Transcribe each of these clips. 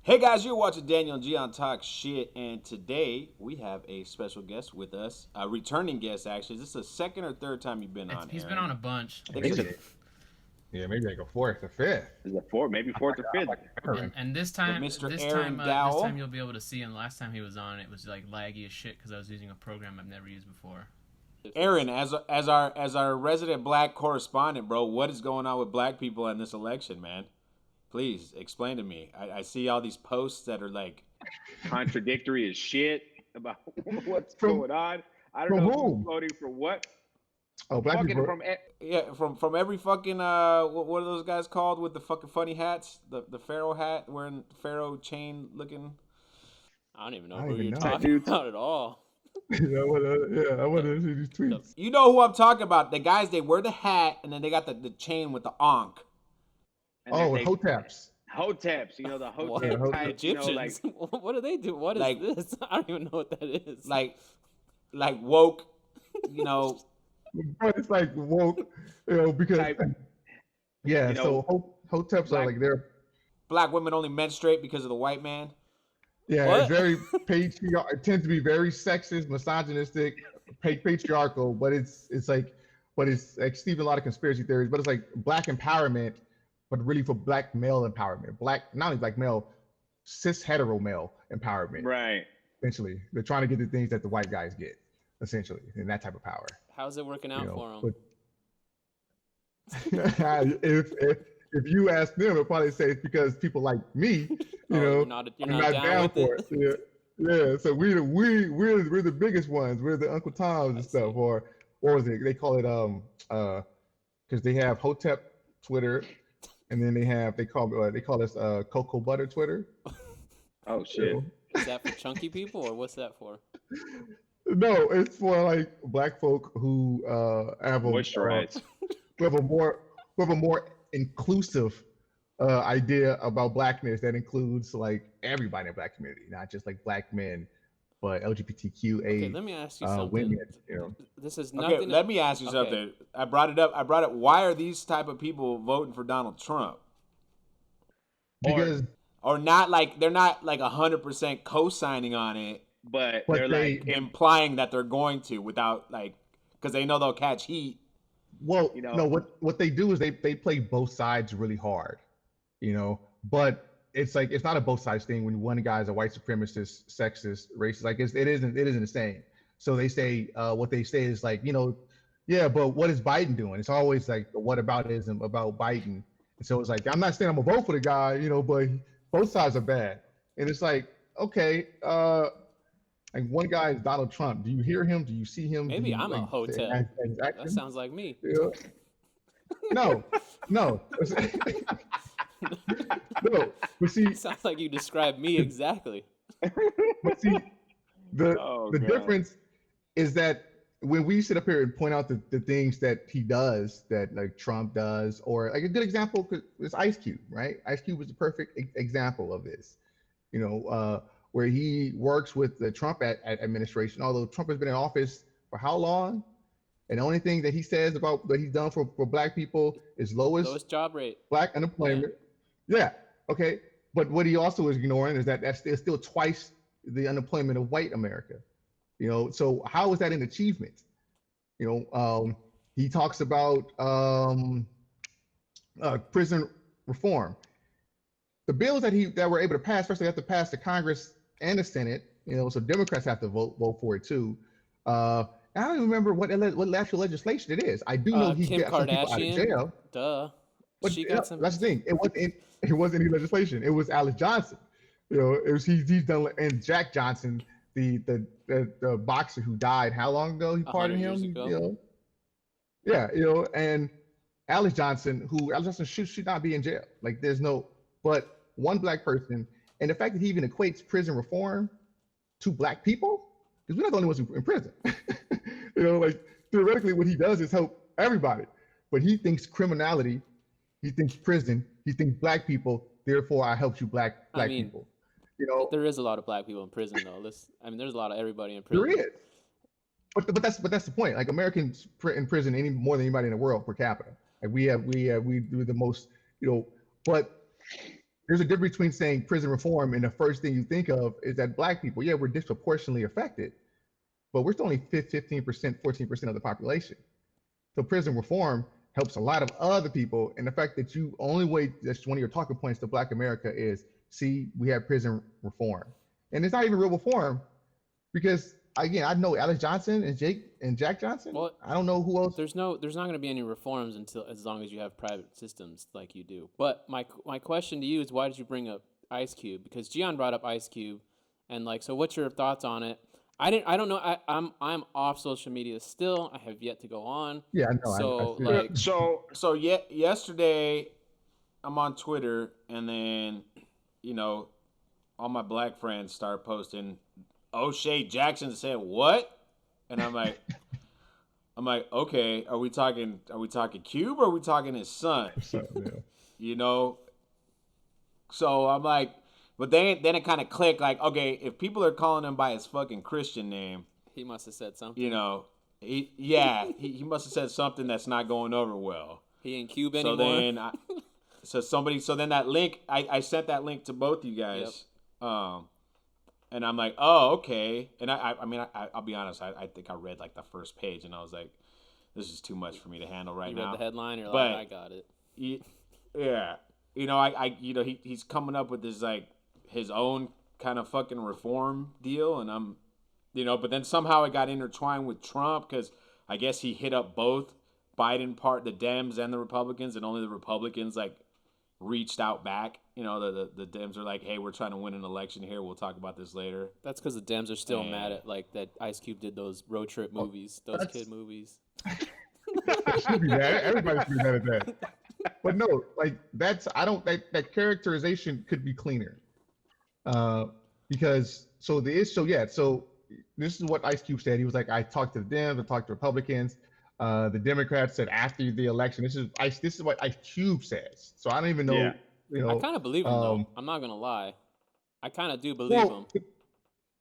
Hey guys, you're watching Daniel and Gian talk shit, and today we have a special guest with us, a returning guest actually. Is this the second or third time you've been on, He's been Aaron? on a bunch, I Yeah, think it's maybe, yeah, maybe like a fourth or fifth. Is it fourth, maybe fourth or fifth? and with Mr. this Aaron time, this Dowell. time you'll be able to see. And last time he was on, it was like laggy as shit because I was using a program I've never used before. Aaron, as our resident black correspondent, bro, what is going on with black people in this election, man? Please explain to me. I see all these posts that are like, Contradictory as shit about what's From going on. I don't from know whom? who's voting for what. Oh, black Fucking people. from yeah, from every fucking what are those guys called with the fucking funny hats? The pharaoh hat wearing pharaoh chain looking. I don't even know I don't who even you're know. talking Dude. about at all. I want to see these tweets. You know who I'm talking about? The guys, they wear the hat and then they got the chain with the ankh. and Oh, they, Hoteps. Hoteps, the What? Hotep Yeah, type, Egyptians? What do they do? What is Like- this? I don't even know what that is. like woke, you know. But it's like woke, because Type, yeah. you know, So Hoteps are black- like they're Black women only menstruate because of the white man. yeah. What? It's very patriarchal. It tends to be very sexist, misogynistic, patriarchal. But it's like Stephen a lot of conspiracy theories. But it's like black empowerment, but really for black male empowerment. Black, not only black male, cis hetero male empowerment. right. Essentially, they're trying to get the things that the white guys get, essentially, in that type of power. How's it working out for them? But if you ask them, they'll probably say it's because people like me, You're not I'm not not down down with for it. it. Yeah. So we're the biggest ones. We're the Uncle Toms I and stuff. Or was it? They call it because they have Hotep Twitter, and then they call us Cocoa Butter Twitter. Oh shit. Is that for chunky people or what's that for? No, it's for like black folk who have Moisturize. who have a more inclusive idea about blackness that includes like everybody in the black community, not just like black men, but LGBTQA Okay, let me ask you something. women. This is Okay, nothing. let me ask you Okay. something. I brought it up. Why are these type of people voting for Donald Trump? Because Or not like they're not like 100% co-signing on it, But But they're they- like implying that they're going to without like because they know they'll catch heat. well, You know- no, what they do is they play both sides really hard, but it's like it's not a both sides thing when one guy is a white supremacist, sexist, racist. Like it isn't the same. So they say what they say is like, yeah, but what is Biden doing? It's always like the whataboutism about Biden. And so it's like I'm not saying I'm gonna vote for the guy, but both sides are bad. And it's like, okay, like one guy is Donald Trump. Do you hear him? Do you see him? Do Maybe you, I'm a like, Hotep. exactly. That sounds like me. Yeah. No, no. No, but see, Sounds like you described me exactly. but see, the Oh, the God. difference is that when we sit up here and point out the things that he does, that like Trump does, or like a good example is Ice Cube, right? Ice Cube is the perfect example of this, where he works with the Trump administration. Although Trump has been in office for how long? And the only thing that he says about what he's done for black people is Lowest job rate. black unemployment. Yeah. Okay. But what he also is ignoring is that that's still twice the unemployment of white America. So how is that an achievement? He talks about prison reform. The bills that were able to pass, first they have to pass the Congress and the Senate. So Democrats have to vote for it too. I don't even remember what actual legislation it is. I do know he Kim got some people out of Kardashian. jail. Duh. But She got some. that's the thing. It wasn't any legislation. It was Alice Johnson. It was he's done, and Jack Johnson, the boxer who died how long ago? He 100 pardoned years him. ago. Yeah, and Alice Johnson should not be in jail. Like there's no, but one black person, and the fact that he even equates prison reform to black people, because we're not the only ones who in prison. Like theoretically, what he does is help everybody, but he thinks criminality, he thinks prison, he thinks black people. Therefore, I help you, black I mean, people. There is a lot of black people in prison though. There's a lot of everybody in prison. There is, but that's the point. Like Americans in prison any more than anybody in the world per capita. Like we're the most, but there's a difference between saying prison reform and the first thing you think of is that black people, yeah, we're disproportionately affected, but we're still only 15%, 14% of the population. So prison reform helps a lot of other people. And the fact that you only way that's one of your talking points to Black America is, see, we have prison reform. And it's not even real reform because again, I know Alice Johnson and Jack Johnson. Well, I don't know who else. there's not going to be any reforms until as long as you have private systems like you do. But my question to you is, why did you bring up Ice Cube? Because Gian brought up Ice Cube, and like, so what's your thoughts on it? I don't know. I'm off social media still. I have yet to go on. Yeah, I know. So I like, So yesterday, I'm on Twitter, and then, all my black friends start posting, O'Shea Jackson said what? And I'm like, okay, are we talking Cube or are we talking his son? Yeah. So I'm like, but then it kind of clicked, like, okay, if people are calling him by his fucking Christian name, he must have said something. he must have said something that's not going over well. He ain't Cube anymore. So then that link, I sent that link to both you guys. Yep. And I'm like, oh, okay. And I'll be honest, I think I read like the first page and I was like, this is too much for me to handle right now. You read the headline, you're but, like, I got it. Yeah. He's coming up with this like his own kind of fucking reform deal, and I'm, but then somehow it got intertwined with Trump because I guess he hit up both Biden the Dems and the Republicans, and only the Republicans like reached out back. The Dems are like, hey, we're trying to win an election here. We'll talk about this later. That's because the Dems are still mad at like that Ice Cube did those road trip movies, those kid movies. Should be mad. Everybody should be mad at that. But no, like that characterization could be cleaner. Because so this is what Ice Cube said. He was like, I talked to the Dems, I talked to Republicans. The Democrats said after the election. This is what Ice Cube says. So I don't even know. Yeah. I kind of believe him though. I'm not gonna lie. I kind of do believe him.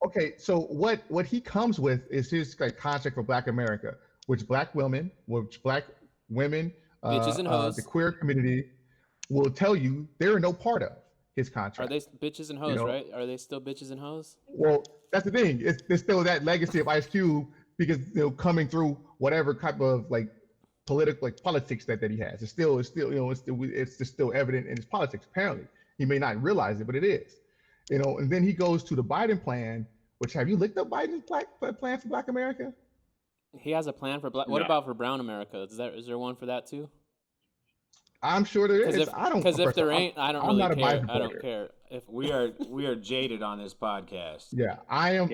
Okay, so what he comes with is his like concept for Black America, which black women, bitches and hoes, the queer community will tell you they're no part of his contract. Are they bitches and hoes, right? Are they still bitches and hoes? Well, that's the thing. It's still that legacy of Ice Cube because coming through whatever type of like politics that he has. It's still it's just still evident in his politics. Apparently, he may not realize it, but it is. And then he goes to the Biden plan. Which, have you looked up Biden's plan for Black America? He has a plan for Black. What about for Brown America? Is there one for that too? I'm sure there is. Because if there ain't, I don't really care. I don't care. If we are jaded on this podcast. Yeah, I am.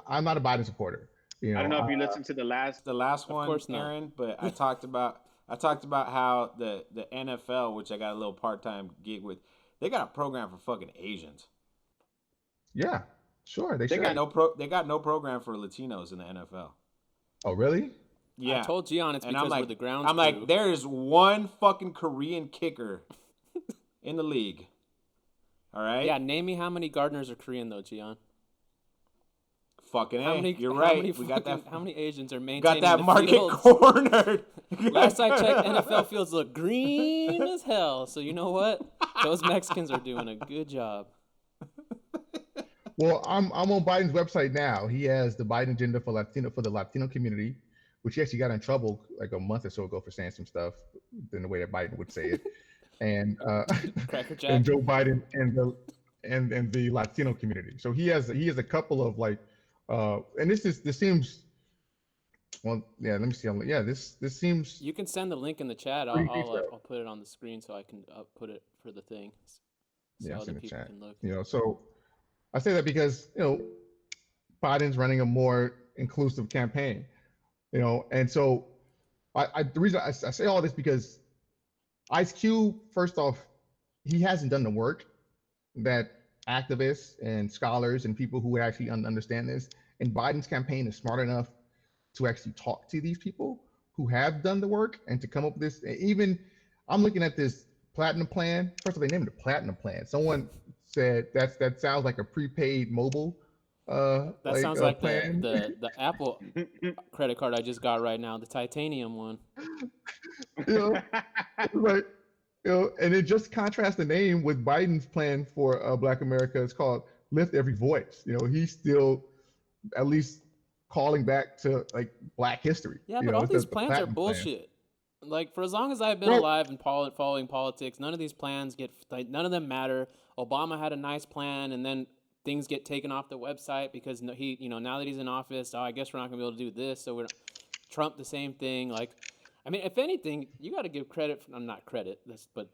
I'm not a Biden supporter. I don't know if you listened to the last one, of course not. Aaron, but I talked about how the NFL, which I got a little part-time gig with, they got a program for fucking Asians. Yeah, sure. They got no program for Latinos in the NFL. Oh, really? Yeah. I told Gian it's because we're the ground. I'm like, there is one fucking Korean kicker in the league. All right. Yeah, name me how many gardeners are Korean though, Gian. Fucking A. You're right. We got that. How many Asians are maintaining got that the market fields? cornered? Last I checked, NFL fields look green as hell. So you know what? Those Mexicans are doing a good job. Well, I'm on Biden's website now. He has the Biden agenda for the Latino community, which he actually got in trouble like a month or so ago for saying some stuff in the way that Biden would say it, and and Joe Biden and the Latino community. So he has a couple of like, and this seems. Well, yeah. Let me see. Yeah, this seems. You can send the link in the chat. I'll put it on the screen so I can put it for the thing. So other people can look. So I say that because Biden's running a more inclusive campaign, and so the reason I say all this because Ice Cube, first off, he hasn't done the work that activists and scholars and people who would actually understand this, and Biden's campaign is smart enough to actually talk to these people who have done the work and to come up with this. Even I'm looking at this platinum plan. First of all, they named it a platinum plan. Someone said that sounds like a prepaid mobile. That sounds like the Apple credit card I just got right now, the titanium one. Right. And it just contrasts the name with Biden's plan for Black America. It's called Lift Every Voice. He's still at least calling back to like Black history. Yeah, but all It's these the plans are Platinum plan. bullshit. Like, for as long as I've been Well, alive and following politics, none of these plans none of them matter. Obama had a nice plan, and then things get taken off the website because now that he's in office, I guess we're not gonna be able to do this. So Trump, the same thing. Like, I mean, if anything, you got to give credit. Not credit, but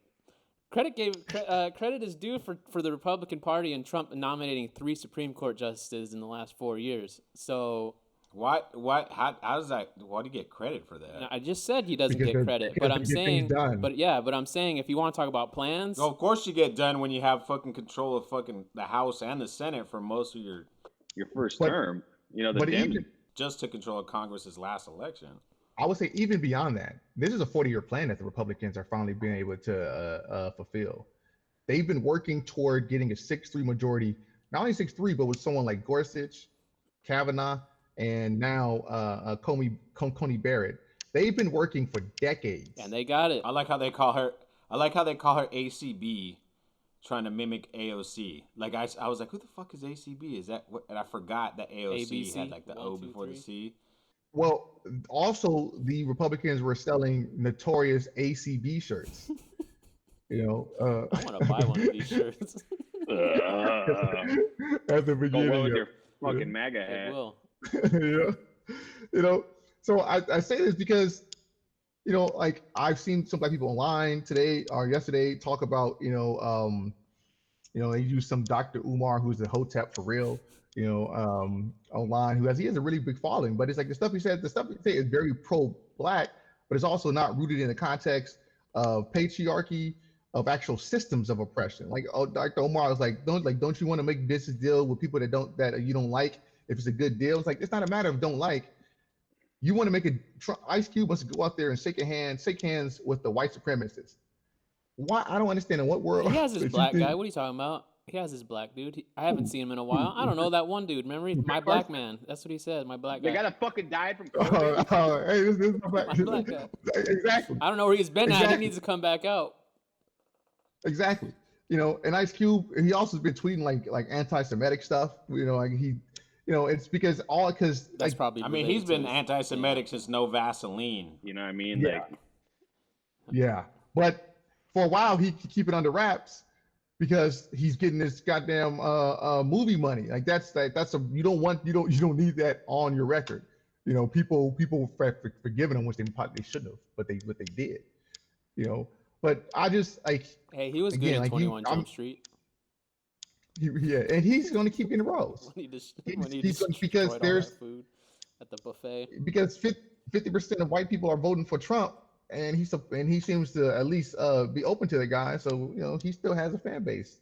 credit is due for the Republican Party and Trump nominating 3 Supreme Court justices in the last 4 years. So. What? How does that? Why do you get credit for that? I just said he doesn't Because get credit, but I'm saying, done. but I'm saying if you want to talk about plans, Well, of course you get done when you have fucking control of fucking the House and the Senate for most of your first term. The but Dems even, just to control Congress's last election. I would say even beyond that, this is a 40-year plan that the Republicans are finally being able to fulfill. They've been working toward getting a 6-3 majority, not only 6-3, but with someone like Gorsuch, Kavanaugh, and now Coney Barrett. They've been working for decades, and they got it. I like how they call her ACB, trying to mimic AOC. Like I was like, who the fuck is ACB? Is that what? And I forgot that AOC ABC, had like the 1, O 2, before 3. the C. Well, also the Republicans were selling notorious ACB shirts. I want to buy one of these shirts. At the beginning. Go with your fucking MAGA hat. It will. So I say this because, like I've seen some Black people online today or yesterday talk about, they use some Dr. Umar, who's a Hotep for real, online, he has a really big following, but it's like the stuff he say is very pro-Black, but it's also not rooted in the context of patriarchy, of actual systems of oppression. Like, Dr. Umar was like, don't you want to make business deal with people that you don't like if it's a good deal? It's like, it's not a matter of don't like. You want to make Ice Cube wants to go out there and shake hands with the white supremacists. Why? I don't understand in what world. He has this black guy. What are you talking about? He has this black dude. I haven't seen him in a while. I don't know that one dude. Remember, my black man. That's what he said. My black guy. They got a fucking died from COVID. Hey, this is my black guy. Exactly. I don't know where he's been at. He needs to come back out. Exactly. And Ice Cube, he also has been tweeting like anti-Semitic stuff. It's because that's like, probably. I mean, he's been anti-Semitic since no Vaseline. You know what I mean? Yeah. Like, yeah. But for a while he could keep it under wraps because he's getting this goddamn movie money. Like that's you don't need that on your record. People forgiving him, which they shouldn't have, but they did. But I just like. Hey, he was good in 21 Jump Street. Yeah, and he's going to keep getting roles. Because there's food at the buffet. Because 50% of white people are voting for Trump, and he seems to at least be open to the guy. So he still has a fan base.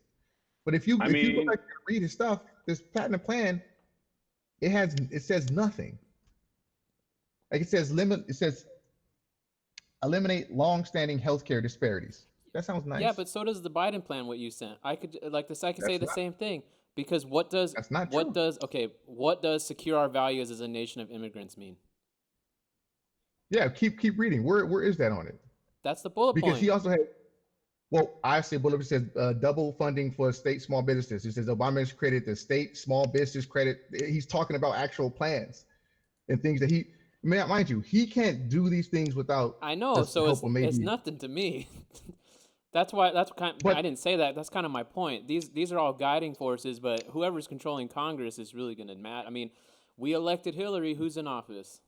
But if you go back and read his stuff, this Platinum Plan, it says nothing. Like it says eliminate long-standing healthcare disparities. That sounds nice. Yeah, but so does the Biden plan. What you sent, I could say the same thing because what does secure our values as a nation of immigrants mean? Yeah, keep reading. Where is that on it? That's the bullet point. Because he also had. Well, I say bullet says double funding for state small businesses. It says Obama has created the state small business credit. He's talking about actual plans and things that mind you, he can't do these things without. I know, so it's nothing to me. I didn't say that. That's kind of my point. These are all guiding forces, but whoever's controlling Congress is really going to matter. I mean, we elected Hillary. Who's in office?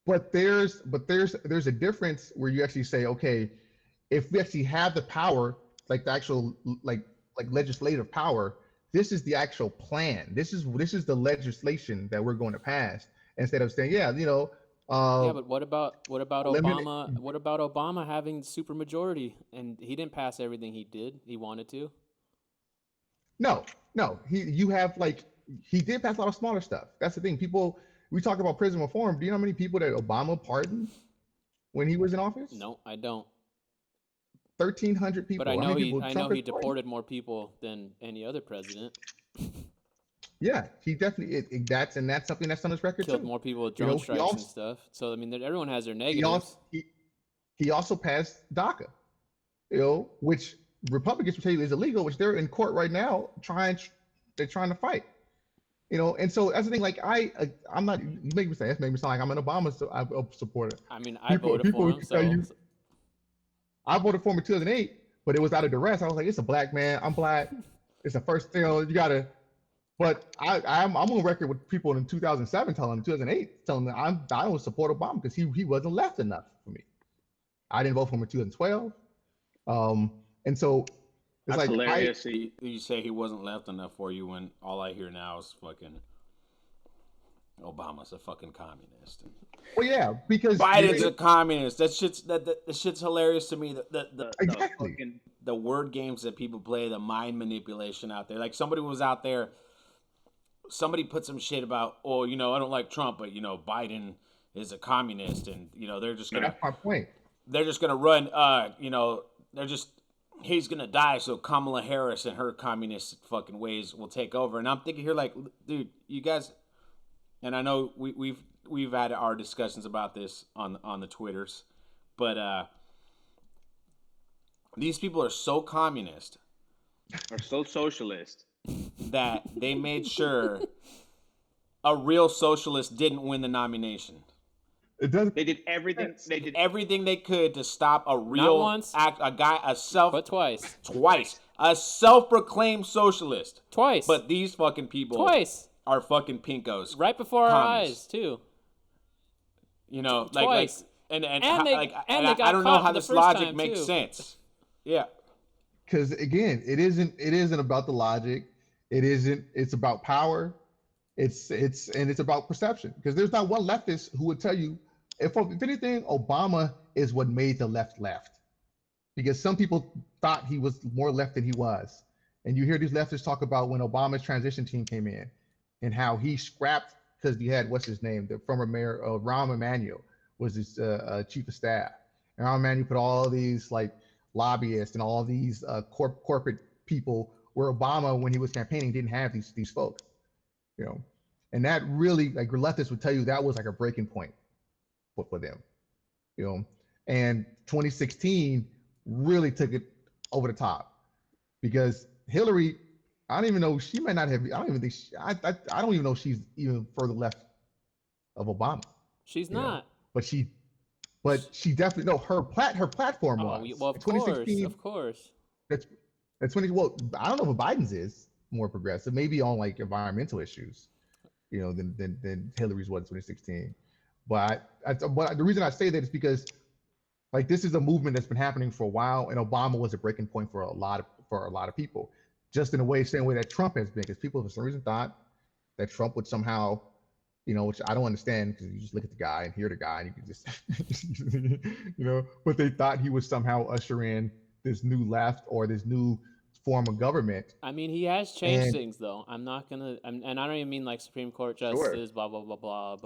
But there's a difference where you actually say, okay, if we actually have the power, like the actual like legislative power, this is the actual plan. This is the legislation that we're going to pass instead of saying, but what about Obama? What about Obama having supermajority and he didn't pass everything he did? He wanted to. No. He did pass a lot of smaller stuff. That's the thing. We talk about prison reform. Do you know how many people that Obama pardoned when he was in office? No, I don't. 1,300 people. But I know he deported more people than any other president. Yeah, he definitely. That's something that's on his record. Killed more people with drone strikes and stuff. So I mean, everyone has their negatives. He also passed DACA. which Republicans will tell you is illegal, which they're in court right now they're trying to fight. And so that's the thing. Like I'm not. You make me sound like I'm an Obama supporter. I mean, I voted for him, so I voted for him in 2008, but it was out of duress. I was like, it's a black man. I'm black. It's the first thing you gotta. But I'm on record with people in 2007 2008 telling them I don't support Obama because he wasn't left enough for me. I didn't vote for him in 2012. And so it's That's like hilarious. You say he wasn't left enough for you when all I hear now is fucking Obama's a fucking communist. Well, yeah, because Biden's a communist. That shit's hilarious to me. Exactly. The word games that people play, the mind manipulation out there. Like somebody was out there. Somebody put some shit about, I don't like Trump, but Biden is a communist, and they're just gonna. That's my point. They're just gonna run. He's gonna die, so Kamala Harris and her communist fucking ways will take over. And I'm thinking here, like, dude, you guys, and I know we've had our discussions about this on the Twitters, but these people are so communist, or so socialist, that they made sure a real socialist didn't win the nomination. They did everything. They did everything they could to stop a real but twice. Twice. A self-proclaimed socialist. Twice. But these fucking people are fucking pinkos. Right before our eyes, too. Twice. I don't know caught how the this first logic time, makes too. sense. Yeah. Because again, it isn't about the logic. It's about power. It's about perception. Because there's not one leftist who would tell you, if anything, Obama is what made the left. Because some people thought he was more left than he was. And you hear these leftists talk about when Obama's transition team came in and how he scrapped, because he had, what's his name, the former mayor, Rahm Emanuel was his chief of staff. And Rahm Emanuel put all these like lobbyists and all these corporate people where Obama, when he was campaigning, didn't have these folks. And that really, like, leftists would tell you that was like a breaking point for them, and 2016 really took it over the top because Hillary, I don't even know, she might not have, I don't even think, I don't even know if she's even further left of Obama. She's not. But she definitely, no, her platform was. Well, of course. That's when, well, I don't know if Biden's is more progressive, maybe on like environmental issues, than Hillary's was in 2016. But the reason I say that is because like this is a movement that's been happening for a while, and Obama was a breaking point for a lot of people, just in a same way that Trump has been, because people for some reason thought that Trump would somehow, which I don't understand because you just look at the guy and hear the guy and you can just, but they thought he would somehow usher in this new left or this new form of government. I mean, he has changed things, though. I'm not gonna, and I don't even mean like Supreme Court justice, blah blah blah blah.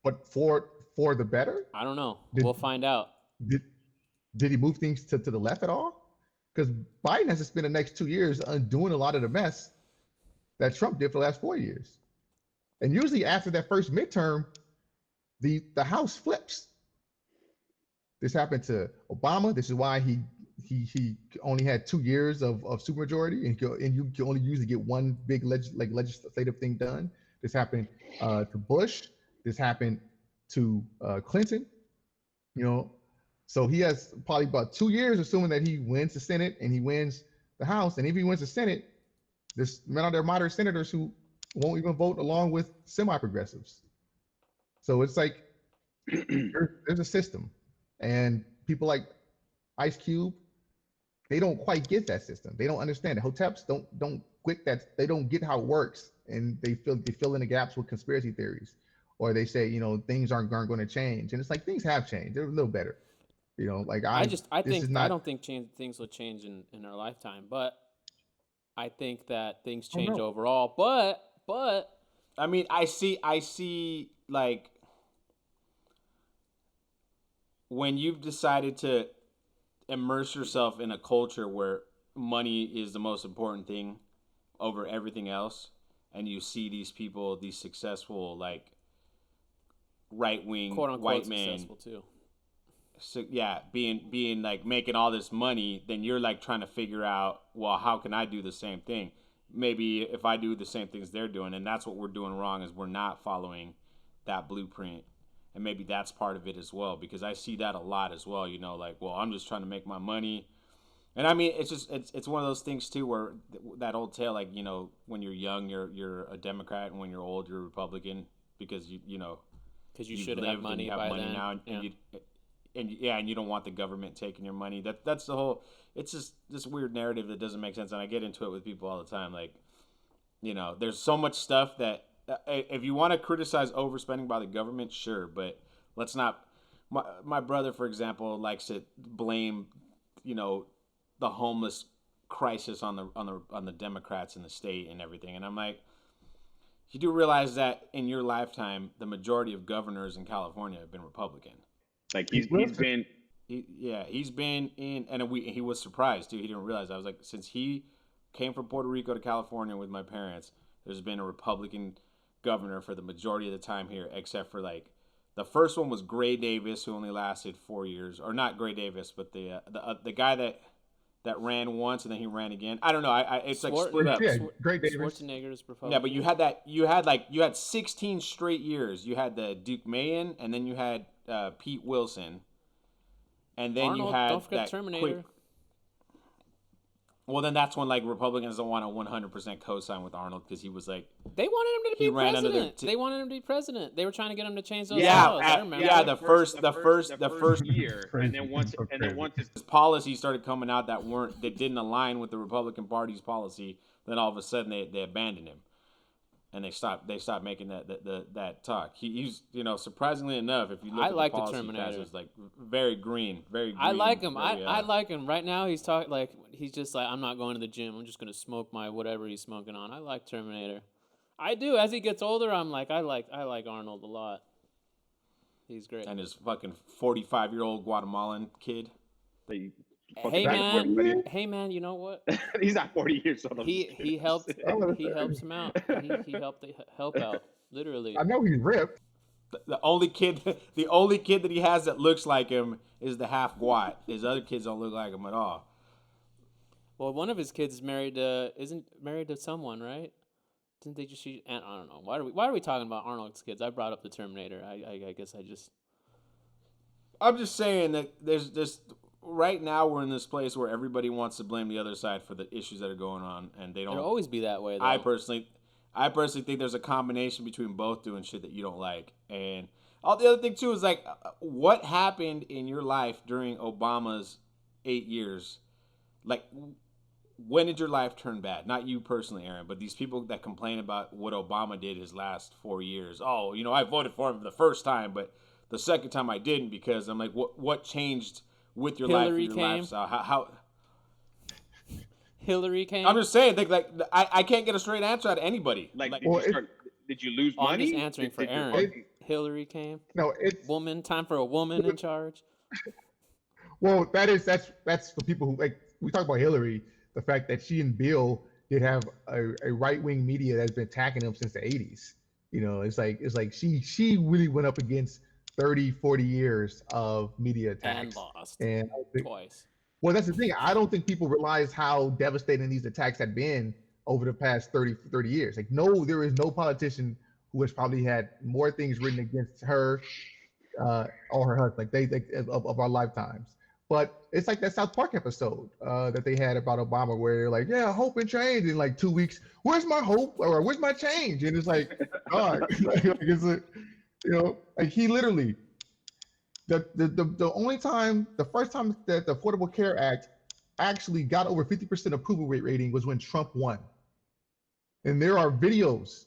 But for the better? I don't know. We'll find out. Did he move things to the left at all? Because Biden has to spend the next 2 years undoing a lot of the mess that Trump did for the last 4 years. And usually after that first midterm, the House flips. This happened to Obama. This is why he only had 2 years of supermajority, and you can only usually get one big legislative thing done. This happened to Bush. This happened to Clinton. So he has probably about 2 years, assuming that he wins the Senate and he wins the House. And if he wins the Senate, there are moderate senators who won't even vote along with semi-progressives. So it's like there's a system, and people like Ice Cube, they don't quite get that system. They don't understand it. Hoteps don't get that. They don't get how it works, and they fill in the gaps with conspiracy theories, or they say things aren't going to change, and it's like things have changed. They're a little better, I don't think things will change in our lifetime, but I think that things change overall. But I mean, I see like when you've decided to immerse yourself in a culture where money is the most important thing over everything else, and you see these people, these successful, like right-wing quote unquote white men, successful too. So yeah, being like making all this money, then you're like trying to figure out, well, how can I do the same thing? Maybe if I do the same things they're doing, and that's what we're doing wrong, is we're not following that blueprint. And maybe that's part of it as well, because I see that a lot as well, like, well, I'm just trying to make my money. And I mean, it's one of those things too, where that old tale, like, when you're young, you're a Democrat, and when you're old, you're a Republican, because Because you you've should lived have and money you have by money then. now, and you don't want the government taking your money. That's the whole. It's just this weird narrative that doesn't make sense, and I get into it with people all the time. Like, there's so much stuff that if you want to criticize overspending by the government, sure, but let's not. My brother, for example, likes to blame, the homeless crisis on the Democrats in the state and everything, and I'm like, you do realize that in your lifetime, the majority of governors in California have been Republican. Like he's been. He's been in, and he was surprised too. He didn't realize. I was like, since he came from Puerto Rico to California with my parents, there's been a Republican governor for the majority of the time here, except for like the first one was Gray Davis, who only lasted 4 years, or not Gray Davis, but the guy that ran once and then he ran again. I don't know. It's like split up. Yeah, Gray Davis. Schwarzenegger's Republican. Yeah, but you had 16 straight years. You had the Duke Mayen, and then you had Pete Wilson, and then Arnold, you had don't forget that Terminator. Well, then that's when like Republicans don't want to 100% co-sign with Arnold, because he was like, They wanted him to He be ran under president. their They wanted him to be president. They were trying to get him to change those Yeah, laws. I remember. yeah, the first year, and then once his policies started coming out that didn't align with the Republican Party's policy, then all of a sudden they abandoned him, and they stopped making that talk. He's surprisingly enough, if you look I at like the the policy Terminator. passes, like very green. I like him. very, I like him. Right now, he's talking like he's just like, I'm not going to the gym. I'm just gonna smoke my whatever he's smoking on. I like Terminator. I do. As he gets older, I'm like, I like Arnold a lot. He's great. and his fucking 45-year-old Guatemalan kid. Hey man, you know what? He's not 40 years old. He helps him out. He help out literally. I know he's ripped. The only kid that he has that looks like him is the half Guat. His other kids don't look like him at all. Well, one of his kids is isn't married to someone, right? Didn't they just? I don't know. Why are we talking about Arnold's kids? I brought up the Terminator. I guess I'm just saying that there's just right now we're in this place where everybody wants to blame the other side for the issues that are going on, and they don't. It'll always be that way, though. I personally think there's a combination between both doing shit that you don't like, and all the other thing too is like, what happened in your life during Obama's 8 years? Like, when did your life turn bad? Not you personally, Aaron, but these people that complain about what Obama did his last 4 years. Oh, I voted for him the first time, but the second time I didn't, because I'm like, what changed with your life, your lifestyle? How Hillary came. I'm just saying, I can't get a straight answer out of anybody. Did you lose I'm money? just answering for Aaron. Hillary came. No, it's time for a woman in charge. Well, that's the people who, like, we talk about Hillary, the fact that she and Bill did have a right-wing media that's been attacking them since the 80s. It's like she really went up against 30, 40 years of media attacks. And lost. Twice. Well, that's the thing. I don't think people realize how devastating these attacks had been over the past 30 years. Like, no, there is no politician who has probably had more things written against her or her husband, of our lifetimes. But it's like that South Park episode that they had about Obama, where they're like, "Yeah, hope and change." In like 2 weeks, where's my hope, or where's my change? And it's like, God, like he literally, the first time that the Affordable Care Act actually got over 50% approval rating was when Trump won. And there are videos,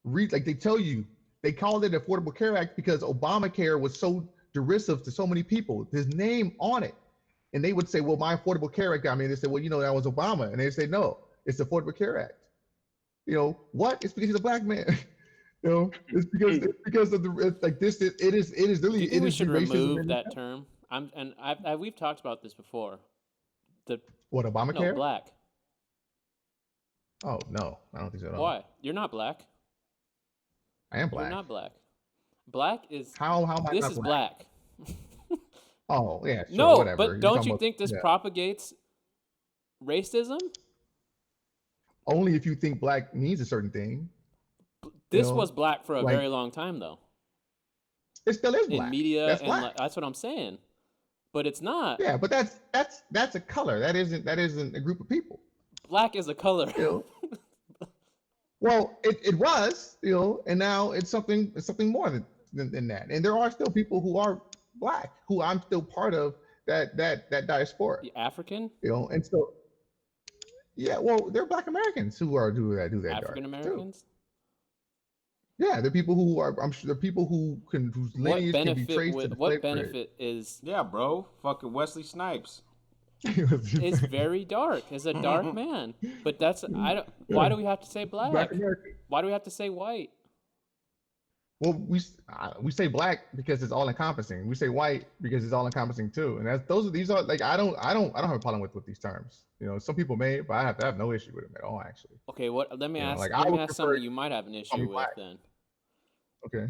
like they tell you, they called it Affordable Care Act because Obamacare was so derisive to so many people, his name on it. And they would say, well, my Affordable Care Act, they said, well, that was Obama. And they say, no, it's the Affordable Care Act. What? It's because he's a black man. It's because of it is really, we should remove that term. We've talked about this before. What, Obamacare? No, black. Oh, no, I don't think so at all. Why? You're not black. I am black. You're not black. Black is. How am I this not is black? black. Oh yeah, sure, No, whatever. but You're don't talking you about think this yeah. propagates racism? Only if you think black means a certain thing. You This know, was black for a like very long time, though, it still is in black. media, That's and black. that's what I'm saying. But it's not. Yeah, but that's a color. That isn't a group of people. Black is a color. You know. Well, it was, and now it's something more than that. And there are still people who are black who I'm still part of that diaspora. The African, And so yeah, well, they're black Americans who are do that dark African too. Americans. Yeah, the people who are I'm sure the people whose lineage can be traced to the What slave trade. benefit is Yeah, bro. Fucking Wesley Snipes. is very dark. Is a dark man. But that's I don't. Why Yeah, do we have to say black black? American. Why do we have to say white? Well, we say black because it's all encompassing. We say white because it's all encompassing too. And these are like I don't have a problem with these terms. Some people may, but I have no issue with them at all actually. Okay, what? Let me ask. Like I Let me would ask prefer something you might have an call me issue with black. then. Okay.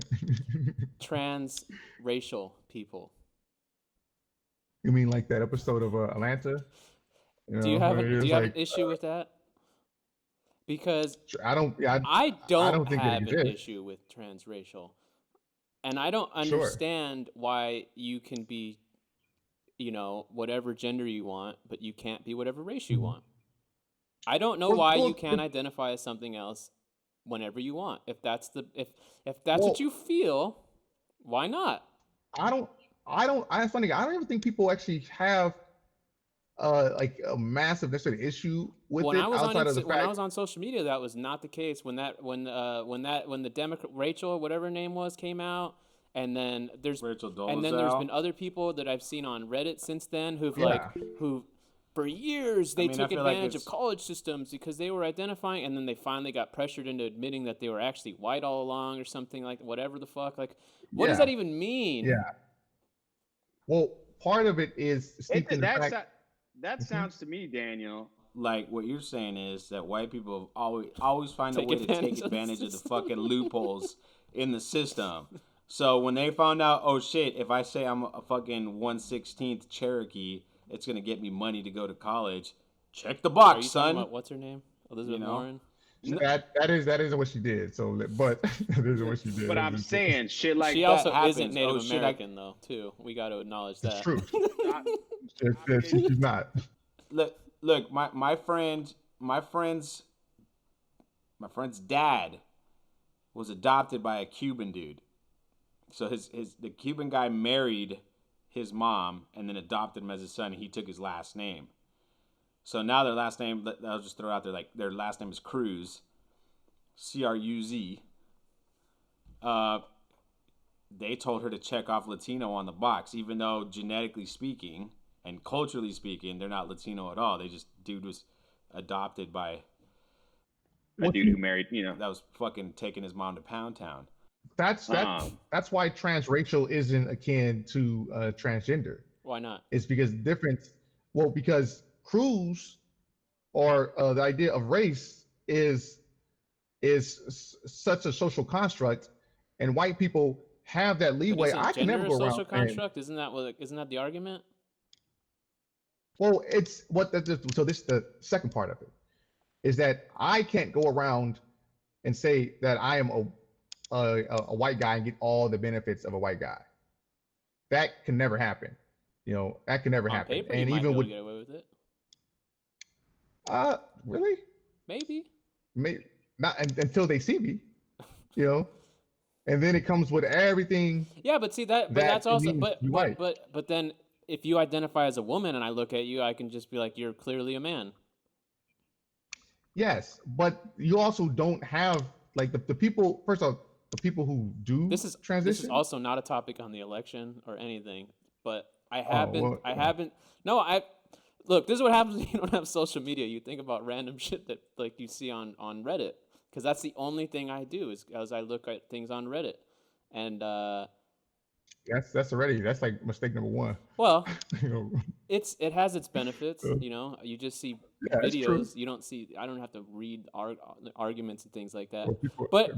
Transracial people. You mean like that episode of Atlanta? Do you have where it do was you have an like issue with that? Because I don't yeah I I don't don't think it have an exists. issue with transracial, and I don't Sure. understand why you can be, whatever gender you want, but you can't be whatever race you Mhm. want. I don't know Well, why you well, can't identify as something else whenever you want. If that's what well, you feel, why not? I don't it's funny. I don't even think people actually have like a massive necessary issue with When I it was on outside of the when I fact. was on social media, that was not the case. When the Democrat Rachel, whatever her name was, came out, and then Rachel there's Dolezal. been other people that I've seen on Reddit since then Yeah. who for years I they mean, I took feel like advantage of it's college systems because they were identifying, and then they finally got pressured into admitting that they were actually white all along or something like whatever the fuck. Like, what does that Yeah. even mean? Yeah. Well, part of it is steeped in the That's fact. that Mhm. sounds to me, Daniel. like what you're saying is that white people have always find a Take way to take advantage of the advantage of the system. fucking loopholes in the system. So when they found out, oh shit, if I say I'm a fucking 1/16th Cherokee, it's gonna get me money to go to college. Check the Are box, you talking son. about what's her name? You Elizabeth know. Warren? N- That isn't what she did. But that isn't what she did. But I'm saying shit like She that. also happens. isn't Native Oh, shit, American though, too. We got to acknowledge It's that. true. I, She's not. Look, my friend's dad was adopted by a Cuban dude. So the Cuban guy married his mom and then adopted him as his son. And he took his last name. So now their last name, I'll just throw it out there, like their last name is Cruz, Cruz. They told her to check off Latino on the box, even though genetically speaking and culturally speaking, they're not Latino at all. Dude was adopted by a dude who married, that was fucking taking his mom to Pound Town. That's why transracial isn't akin to transgender. Why not? It's because difference. Well, because Cruz or the idea of race is such a social construct, and white people have that But leeway. isn't I can gender never a go around social saying, construct? Isn't that the argument? well, it's what so this is the second part of it is that I can't go around and say that I am a white guy and get all the benefits of a white guy. That can never happen. That can never On happen. paper, And you might be even able with to get away with it. really, Maybe. maybe not until they see me, you know. And then it comes with everything Yeah, but see that. But that that's it also. means to be But white. but then if you identify as a woman and I look at you, I can just be like, you're clearly a man. Yes, but you also don't have like the people. First off, the people who do This is transition. also not a topic on the election or anything. But I Oh haven't. well, I haven't. No, I. Look, this is what happens when you don't have social media. You think about random shit that like you see on Reddit, because that's the only thing I do is as I look at things on Reddit, and that's like mistake number one. well, You know, it has its benefits. so, You just see yeah, it's true. videos. You don't see. I don't have to read arguments and things like that. Well, people, But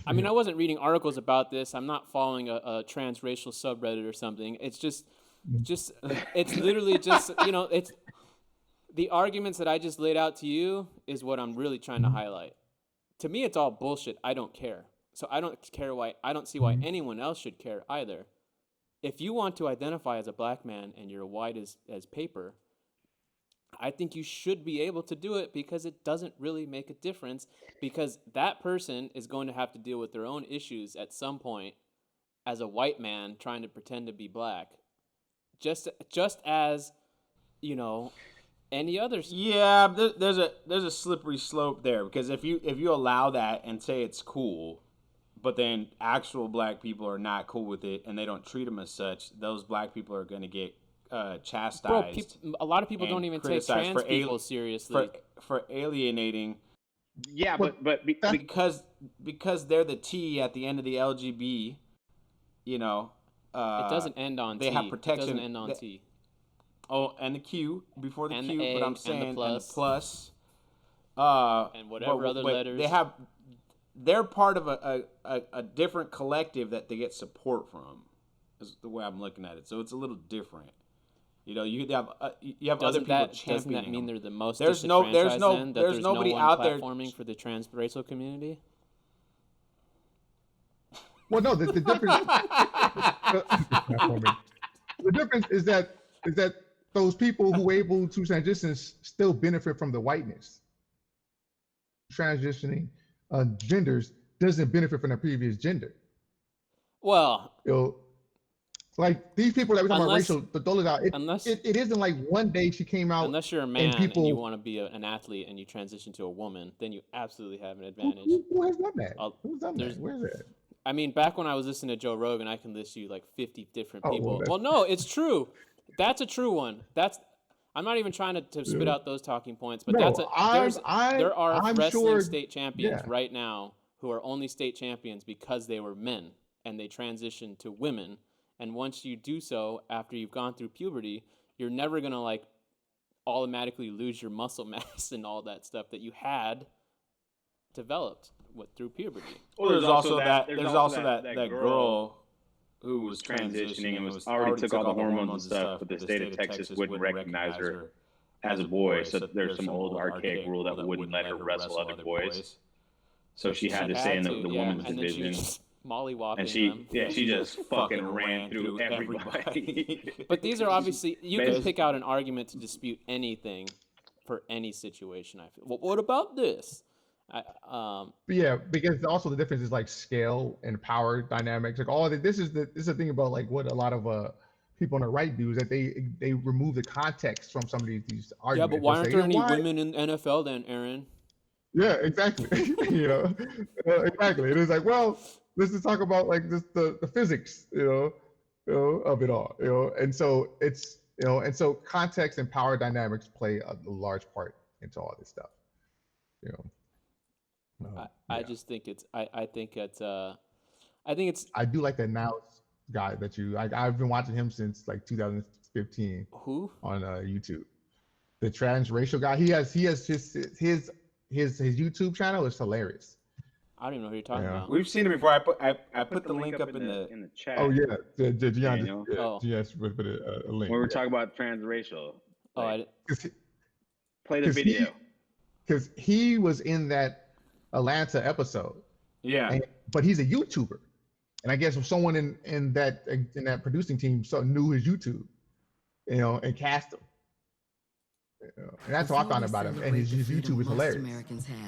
I mean, yeah. I wasn't reading articles about this. I'm not following a transracial subreddit or something. It's just just it's literally just it's the arguments that I just laid out to you is what I'm really trying to highlight. To me, it's all bullshit. I don't care. So I don't care why. I don't see why anyone else should care either. If you want to identify as a black man and you're white as paper, I think you should be able to do it because it doesn't really make a difference, because that person is going to have to deal with their own issues at some point as a white man trying to pretend to be black. Just as, any others. Yeah, there's a slippery slope there, because if you allow that and say it's cool, but then actual black people are not cool with it and they don't treat them as such, those black people are going to get chastised. Bro, a lot of people don't even take trans people seriously for alienating. Yeah, but because they're the T at the end of the LGB, it doesn't end on they T. have protection. It doesn't end on T. Oh, and the Q before the and Q, the A, but I'm saying and the plus. and whatever other letters. They're part of a different collective that they get support from. Is the way I'm looking at it. So it's a little different. You have other people championing. Doesn't that mean they're the most there's disenfranchised? there's nobody no out there platforming for the transracial community. Well, no, the difference. The difference is that those people who are able to transition still benefit from the whiteness. Transitioning genders doesn't benefit from the previous gender. Well, like these people that we're talking about racial, it isn't like one day she came out. Unless you're a man and you want to be an athlete and you transition to a woman, then you absolutely have an advantage. Who has done that? Who's done that? Where's that? I mean, back when I was listening to Joe Rogan, I can list you like 50 different people. Well, no, it's true. That's a true one. I'm not even trying to spit out those talking points, but there are wrestling state champions right now who are only state champions because they were men and they transitioned to women. And once you do so, after you've gone through puberty, you're never going to automatically lose your muscle mass and all that stuff that you had developed through puberty. Well, there's also that girl who was transitioning and already took all the hormones and stuff, but the state of Texas wouldn't recognize her as a boy. So there's some old archaic rule that wouldn't let her wrestle other boys. So she had to stay in the women's division. Mollywhopping and she just fucking ran through everybody. But these are obviously, you can pick out an argument to dispute anything for any situation. I feel. Well, what about this? Yeah, because also the difference is like scale and power dynamics. Like all of it. This is the thing about like what a lot of people on the right do is that they remove the context from some of these arguments. Yeah, but why aren't there any women in NFL then, Aaron? Yeah, exactly. Exactly. It is like, well, let's just talk about like just the physics, of it all, and so it's, and so context and power dynamics play a large part into all this stuff, I just think I think it's I do like the Now guy that I've been watching him since like 2015. Who? On YouTube, the transracial guy. He has his YouTube channel is hilarious. I don't even know who you're talking about. We've seen it before. I put the link up in the chat. Oh yeah, Gian just put a link. When we're talking about transracial. Play the video. Because he was in that Atlanta episode. Yeah. But he's a YouTuber, and I guess someone in that producing team knew his YouTube, and cast him. And that's what I found about him. And his YouTube is hilarious. Americans have.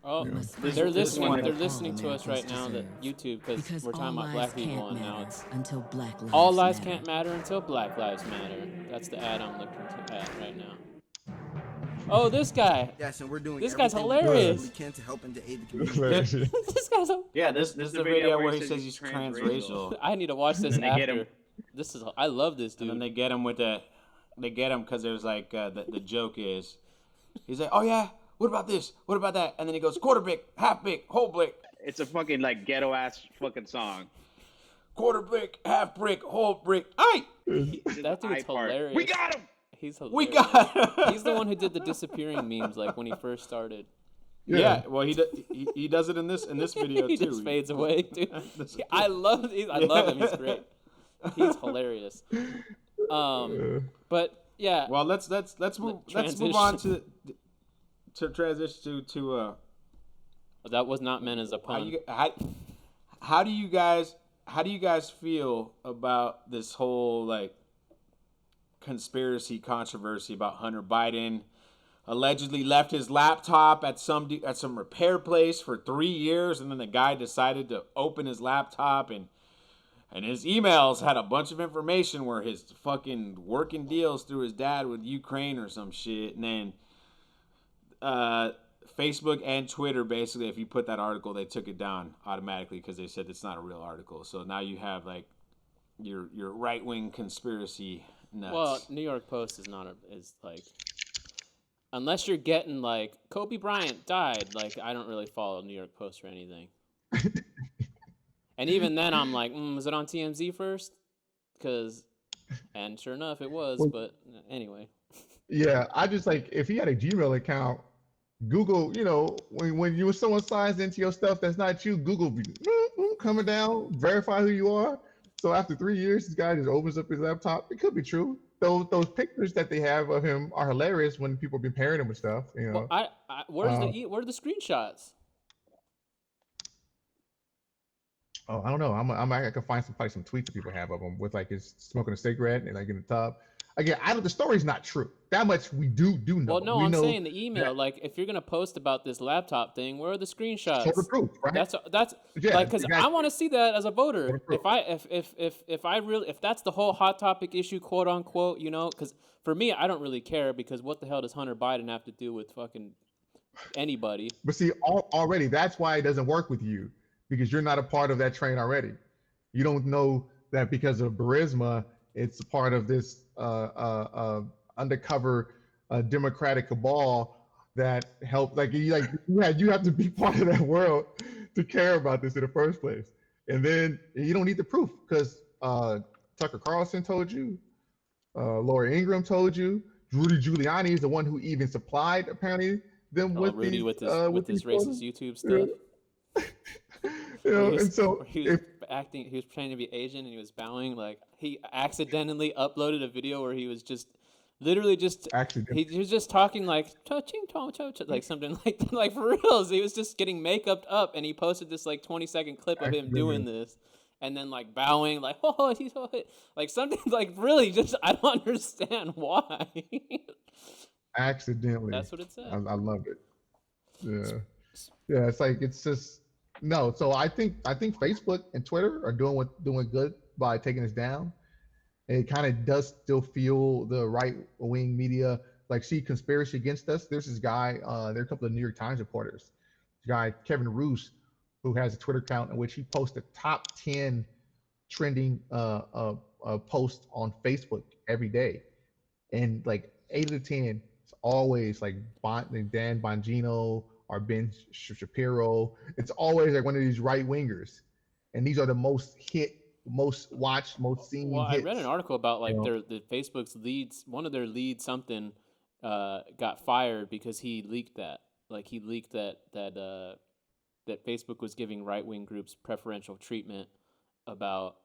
Oh, they're listening. They're listening to us right now. That YouTube, because we're talking about black people, and now it's until Black Lives all lives can't matter until Black Lives Matter. That's the ad I'm looking at right now. Oh, this guy. Yes, and we're doing this guy's hilarious. We can to help and to aid the community. This guy's this is the video where he says he's transracial. I need to watch this after. This is I love this dude. And then they get him because there's like the joke is he's like, oh yeah, what about this? What about that? And then he goes, quarter brick, half brick, whole brick. It's a fucking like ghetto ass fucking song. Quarter brick, half brick, whole brick. Aye. That dude's hilarious. We got him. He's hilarious. We got him. He's the one who did the disappearing memes, like when he first started. Yeah, well, he does it in this video he too. He just fades away, dude. I love him. He's great. He's hilarious. But yeah. Well, let's move on to transition to that was not meant as a pun. How do you guys feel about this whole like conspiracy controversy about Hunter Biden allegedly left his laptop at some repair place for 3 years, and then the guy decided to open his laptop and his emails had a bunch of information where his fucking working deals through his dad with Ukraine or some shit, and then Facebook and Twitter, basically, if you put that article, they took it down automatically because they said it's not a real article. So now you have like your right wing conspiracy nuts. Well, New York Post is like, unless you're getting like Kobe Bryant died, like I don't really follow New York Post or anything. And even then, I'm like, was it on TMZ first? And sure enough, it was. Well, but anyway. Yeah, I just like, if he had a Gmail account, Google, when someone signs into your stuff that's not you, Google be coming down, verify who you are. So after 3 years, this guy just opens up his laptop. It could be true. Those pictures that they have of him are hilarious when people be pairing him with stuff. Well, where are the screenshots? Oh, I don't know. I can find some tweets that people have of him with like his smoking a cigarette and like in the tub. Again, the story's not true. That much we do know. Well, no, I'm saying the email. Like, if you're gonna post about this laptop thing, where are the screenshots? Show the proof, right? That's like, because I want to see that as a voter. If that's the whole hot topic issue, quote unquote, because for me, I don't really care, because what the hell does Hunter Biden have to do with fucking anybody? But see, already that's why it doesn't work with you, because you're not a part of that train already. You don't know that because of Burisma, it's a part of this undercover Democratic cabal that helped. You have to be part of that world to care about this in the first place. And then you don't need the proof, because Tucker Carlson told you, Laura Ingraham told you, Rudy Giuliani is the one who even supplied apparently them with Rudy with this racist YouTube stuff. And so he was pretending to be Asian, and he was bowing. Like, he accidentally uploaded a video where he was just literally he was just talking like like something like for reals. He was just getting makeup up, and he posted this like 20-second clip of him doing this, and then like bowing like he's like something like really just, I don't understand why. Accidentally. That's what it said. I loved it. Yeah. It's just. No, so I think Facebook and Twitter are doing good by taking us down. And it kind of does still feel the right wing media like see conspiracy against us. There's this guy, there are a couple of New York Times reporters. This guy Kevin Roose, who has a Twitter account in which he posts the top 10 trending posts on Facebook every day, and like 8 of the 10 is always like Dan Bongino or Ben Shapiro. It's always like one of these right wingers, and these are the most hit, most watched, most seen. Well, hits. I read an article about like the Facebook's leads. One of their leads, something, got fired because he leaked that. Like, he leaked that Facebook was giving right wing groups preferential treatment about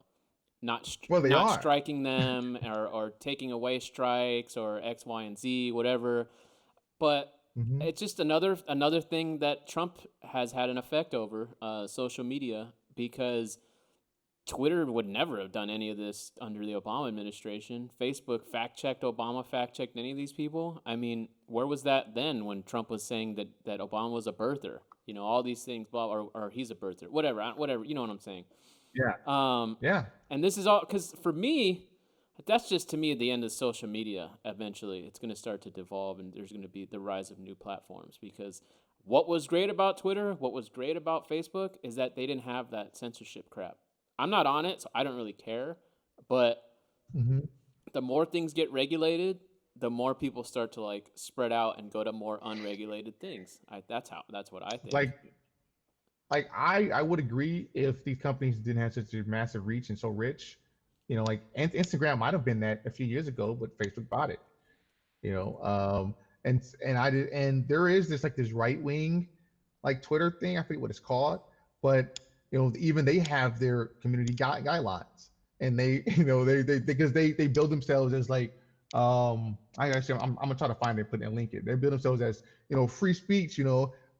not striking them or taking away strikes or X, Y, and Z, whatever. But it's just another thing that Trump has had an effect over, social media, because Twitter would never have done any of this under the Obama administration. Facebook fact-checked Obama, fact-checked any of these people. I mean, where was that then when Trump was saying that Obama was a birther? All these things, blah, or he's a birther, whatever, you know what I'm saying? Yeah. Yeah. And this is all because for me, that's just, to me, the end of social media. Eventually, it's going to start to devolve, and there's going to be the rise of new platforms. Because what was great about Twitter, what was great about Facebook, is that they didn't have that censorship crap. I'm not on it, so I don't really care. But the more things get regulated, the more people start to like spread out and go to more unregulated things. That's what I think. Like I would agree if these companies didn't have such a massive reach and so rich. Like Instagram might have been that a few years ago, but Facebook bought it. And there is this right wing like Twitter thing. I forget what it's called, but even they have their community guidelines, and they they because they build themselves as like I'm gonna try to find it, put it and link it. They build themselves as free speech,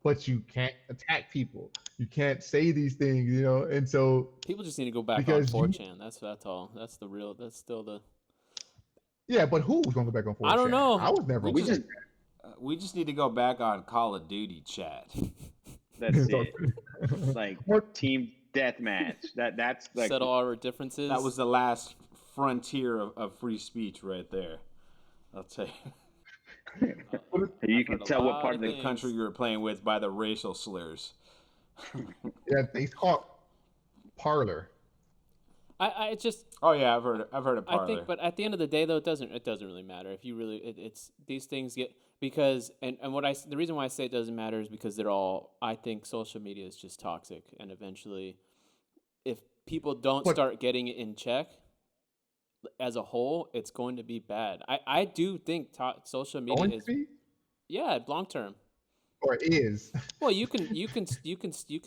but you can't attack people, you can't say these things, and so People just need to go back on because 4chan. That's all. That's still the. yeah, but who was gonna go back on 4chan? I don't know. I was never. We just need to go back on Call of Duty chat. That's it. Like team deathmatch. That's like Settle our differences. That was the last frontier of free speech right there. I'll tell you. You can tell what part of the country you were playing with by the racial slurs. Yeah, it's called Parlor. I just. Oh yeah, I've heard of Parler. I think, but at the end of the day, though, it doesn't really matter if you really. It's these things get because and the reason why I say it doesn't matter is because they're all. I think social media is just toxic, and eventually, if people don't start getting it in check, as a whole, it's going to be bad. I do think social media is. Yeah, long term. Or is. Well, you can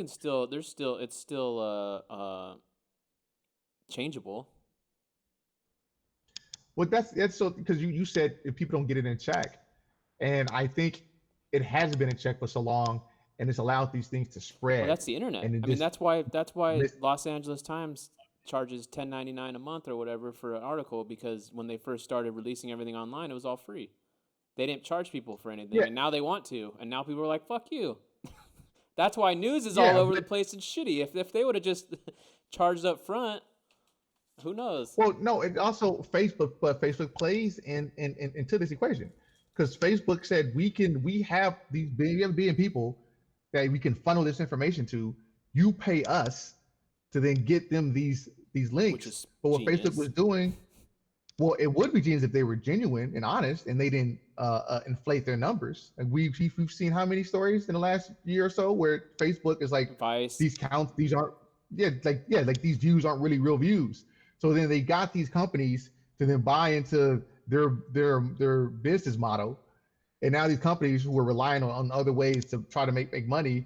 still. There's still. It's still changeable. Well, that's so because you said if people don't get it in check, and I think it has been in check for so long, and it's allowed these things to spread. Well, that's the internet. And I mean, that's why Los Angeles Times charges $10.99 a month or whatever for an article, because when they first started releasing everything online, it was all free. They didn't charge people for anything, and now they want to, and now people are like, "Fuck you." That's why news is all over the place and shitty. If they would have just charged up front. Who knows? Well, no, it also Facebook plays into this equation, because Facebook said we have these billion people that we can funnel this information to. You pay us to then get them these links. But what genius. Facebook was doing, well, it would be genius if they were genuine and honest and they didn't inflate their numbers. And we've seen how many stories in the last year or so where Facebook is like Vice. These counts, these aren't like these views aren't really real views. So then they got these companies to then buy into their business model, and now these companies who were relying on other ways to try to make money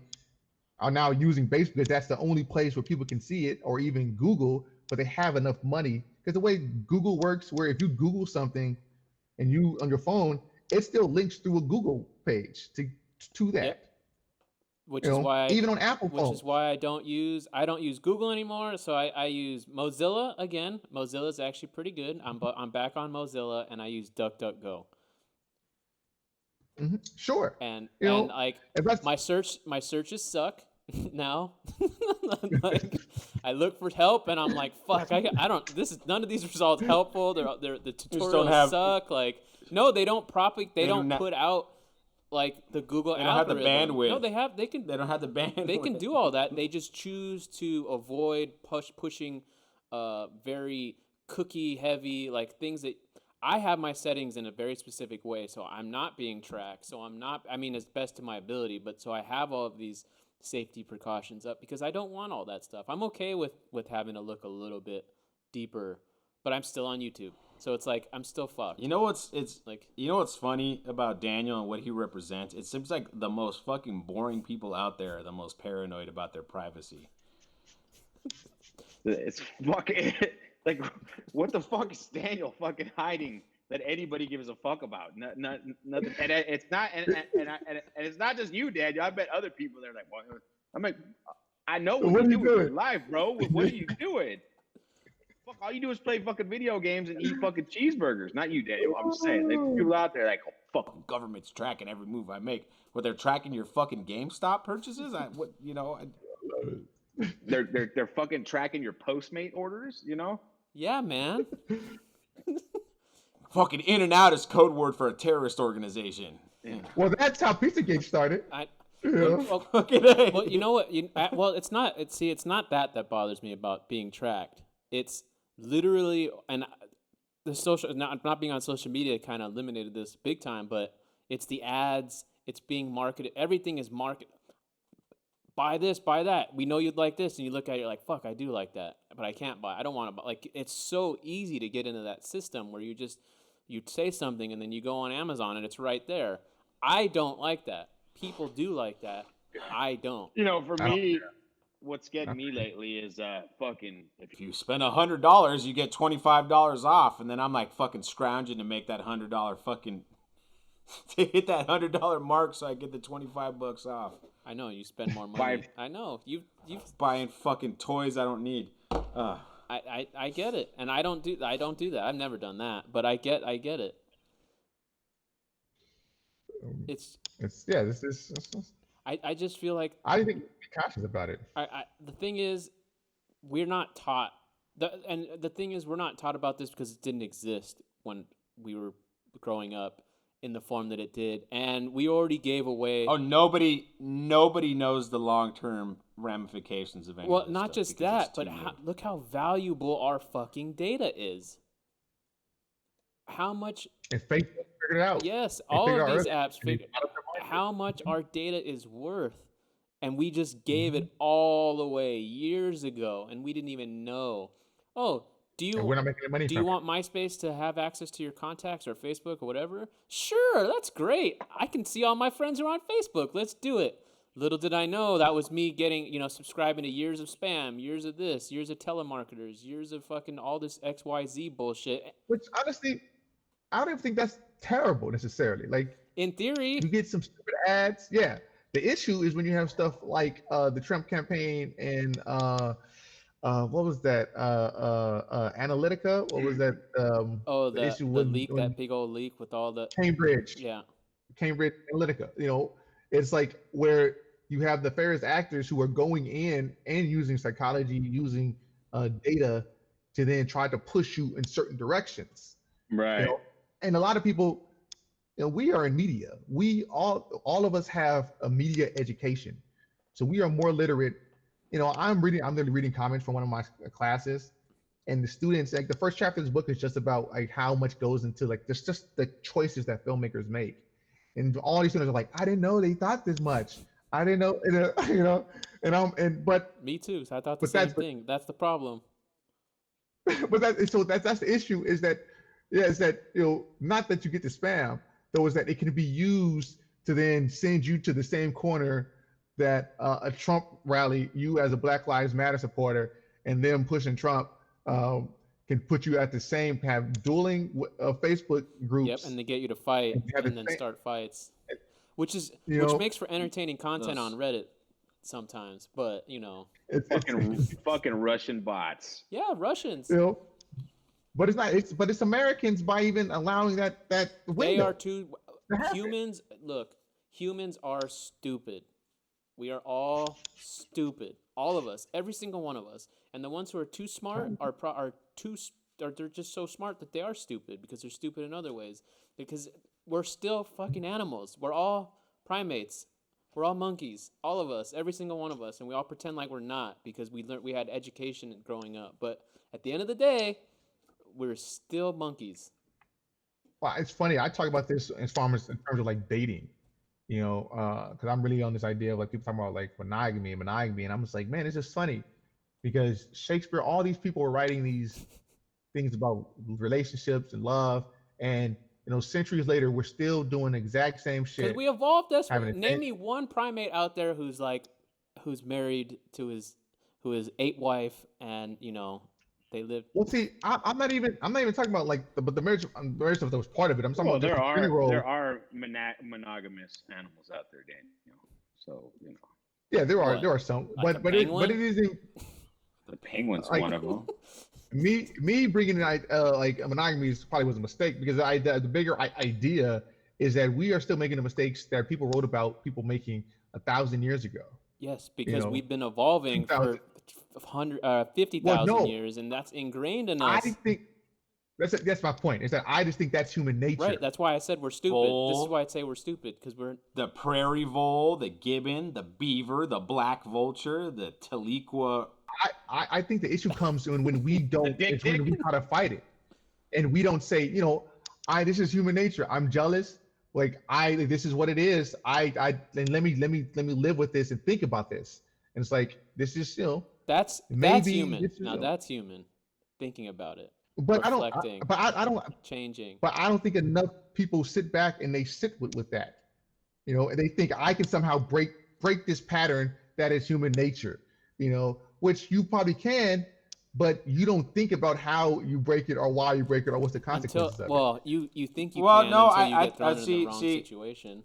are now using Facebook because that's the only place where people can see it, or even Google, but they have enough money. Because the way Google works, where if you Google something and you on your phone, it still links through a Google page to that. Yep. Which is why even on Apple phones. Which is why I don't use Google anymore. So I use Mozilla again. Mozilla is actually pretty good. I'm back on Mozilla, and I use DuckDuckGo. Mm-hmm. Sure. And like my searches suck now. Like, I look for help, and I'm like, fuck, I don't. This is none of these results helpful. The tutorials suck. Like, no, they don't They don't put out. Like the Google algorithm. They don't have the bandwidth. No, they have. They don't have the bandwidth. They can do all that. They just choose to avoid pushing, very cookie heavy things that I have my settings in a very specific way. So I'm not being tracked. So I'm not. I mean, as best to my ability, but so I have all of these safety precautions up because I don't want all that stuff. I'm okay with having to look a little bit deeper, but I'm still on YouTube. So it's like I'm still fucked. You know what's funny about Daniel and what he represents? It seems like the most fucking boring people out there are the most paranoid about their privacy. It's fucking like, what the fuck is Daniel fucking hiding that anybody gives a fuck about? Nothing. And it's not, and it's not just you, Daniel. I bet other people they're like, well, I'm like, I know what you do with your life, bro. What are you doing? Fuck, all you do is play fucking video games and eat fucking cheeseburgers. Not you, Daniel. I'm just saying, like, people out there like, oh, fucking government's tracking every move I make. But they're tracking your fucking GameStop purchases. They're fucking tracking your Postmate orders. Yeah, man. Fucking In-N-Out is code word for a terrorist organization. Yeah. Well, that's how Pizzagate started. Well, you know what? It's not. It's not that bothers me about being tracked. It's literally, and the social, not being on social media kind of eliminated this big time, but it's the ads, it's being marketed, everything is marketed. Buy this, buy that. We know you'd like this, and you look at it, you're like, fuck, I do like that, but I can't buy. I don't want to buy. Like, it's so easy to get into that system where you say something and then you go on Amazon and it's right there. I don't like that. People do like that. I don't. For me, what's getting me lately is fucking If you spend $100, you get $25 off, and then I'm like fucking scrounging to make that $100 fucking to hit that $100 mark so I get the $25 off. I know you spend more money. I know you buying fucking toys I don't need. I get it, and I don't do that. I've never done that, but I get it. It's yeah. This is. I just feel like I think be cautious about it. The thing is, we're not taught. The thing is, we're not taught about this because it didn't exist when we were growing up in the form that it did, and we already gave away. Oh, nobody knows the long-term ramifications of any. Well, of this not stuff just that, but look how valuable our fucking data is. How much? And Facebook figured it out. Yes, all of these apps figure how much our data is worth, and we just gave it all away years ago, and we didn't even know. Oh, we're not making money. Do you want MySpace to have access to your contacts or Facebook or whatever? Sure, that's great. I can see all my friends who are on Facebook. Let's do it. Little did I know that was me getting, subscribing to years of spam, years of this, years of telemarketers, years of fucking all this XYZ bullshit. Which honestly, I don't even think that's terrible necessarily. Like, in theory, you get some stupid ads. Yeah. The issue is when you have stuff like the Trump campaign and what was that? Analytica. What was that? The issue leak, that big old leak with all the Cambridge. Yeah. Cambridge Analytica. It's like where you have the fairest actors who are going in and using psychology, using data to then try to push you in certain directions. Right. And a lot of people, we are in media. We all of us have a media education, so we are more literate. I'm literally reading comments from one of my classes, and the students, like, the first chapter of this book is just about like how much goes into like just the choices that filmmakers make, and all these students are like, I didn't know they thought this much. I didn't know, but me too. So I thought the same thing. That's the problem. But that's the issue is that. Yeah, it's that, not that you get the spam, though, is that it can be used to then send you to the same corner that a Trump rally, you as a Black Lives Matter supporter, and them pushing Trump can put you at the same, have dueling Facebook groups. Yep, and they get you to fight and then start fights, which makes for entertaining content on Reddit sometimes, but it's fucking Russian bots. Yeah, Russians. But it's not. It's Americans by even allowing that window. They are too. Humans, look. Humans are stupid. We are all stupid. All of us. Every single one of us. And the ones who are too smart they're just so smart that they are stupid because they're stupid in other ways. Because we're still fucking animals. We're all primates. We're all monkeys. All of us. Every single one of us. And we all pretend like we're not because we had education growing up. But at the end of the day, we're still monkeys. Well, it's funny. I talk about this in terms of like dating, because I'm really on this idea of like people talking about like monogamy, and I'm just like, man, it's just funny because Shakespeare, all these people were writing these things about relationships and love, and centuries later, we're still doing the exact same shit. Because we evolved this way. Name me one primate out there who's married to his 8th wife, and they live. Well, see, I'm not even talking about like the marriage stuff that was part of it. I'm talking about there are monogamous animals out there, Daniel. So Yeah, there are some, like but it isn't. The penguin's one of them. Me bringing in like monogamy probably was a mistake because the bigger idea is that we are still making the mistakes that people wrote about people making 1,000 years ago. Yes, because we've been evolving for 50,000 years, and that's ingrained in us. I think that's my point. Is that I just think that's human nature. Right. That's why I said we're stupid. This is why I'd say we're stupid because we're the prairie vole, the gibbon, the beaver, the black vulture, the taliqua. I think the issue comes when we don't. It's when we try to fight it, and we don't say, this is human nature. I'm jealous. This is what it is. Let me live with this and think about this. And it's like this is that's human. Now that's human. Thinking about it. But reflecting, I don't changing. But I don't think enough people sit back and they sit with that. And they think I can somehow break this pattern that is human nature. which you probably can, but you don't think about how you break it or why you break it or what's the consequences of it. Well, you think you Well, can no, until you I get thrown in see- the wrong situation.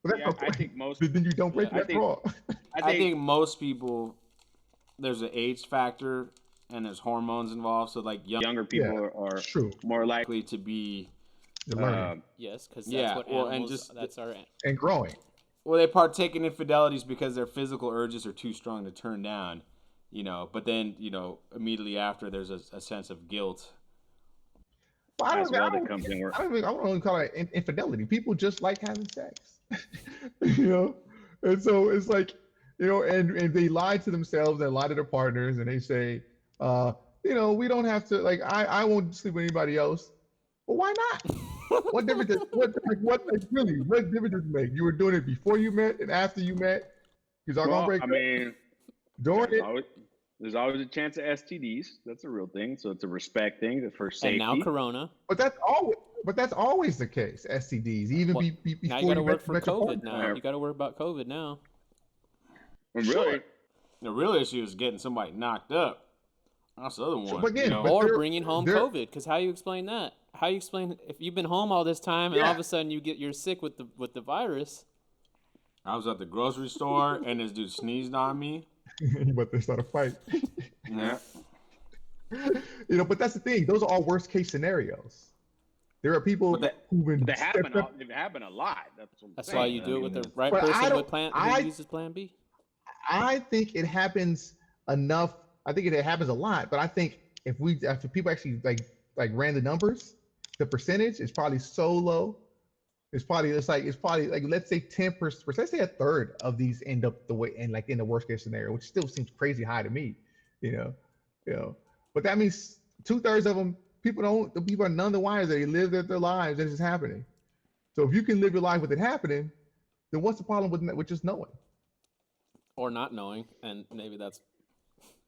But that's Yeah, my I point. think most. Then you don't break I that think- law. I think most people, there's an age factor and there's hormones involved. So like younger people are True. more likely likely to be, You're learning Yes, because that's Yeah, what well, and animals. just- That's our. and growing. well, they partake in infidelities because their physical urges are too strong to turn down, but then, immediately after there's a sense of guilt. But I as don't, well I that don't, comes in. I don't even call it infidelity. People just like having sex, and so it's like, and they lie to themselves and lie to their partners, and they say, we don't have to, like, I won't sleep with anybody else. Well, why not? What difference does what difference does it make? You were doing it before you met and after you met. You're all gonna break up. mean, During there's always a chance of STDs. That's a real thing. So it's a respect thing for safety. And now Corona. But that's always the case. STDs, even Well, before Now you got to work met for your COVID. partner. Now you got to worry about COVID now. Really? The real issue is getting somebody knocked up. That's the other one. but again, but Or they're- bringing home they're- COVID. Because how you explain that? How you explain if you've been home all this time and all of a sudden you're sick with the virus? I was at the grocery store and this dude sneezed on me. but they start a fight. Yeah. But that's the thing. Those are all worst case scenarios. There are people who've been They happen. stepped up. They happen a lot. That's what I'm That's saying. why you do it with the right But I person don't- with plan I- who uses Plan B. I think it happens enough. I think it happens a lot, but I think if people actually like ran the numbers, the percentage is probably so low. It's probably like let's say 10%. Let's say a third of these end up the way in the worst case scenario, which still seems crazy high to me. But that means 2/3 of them people are none the wiser. They live their lives and it's happening. So if you can live your life with it happening, then what's the problem with just knowing Or not knowing, and maybe that's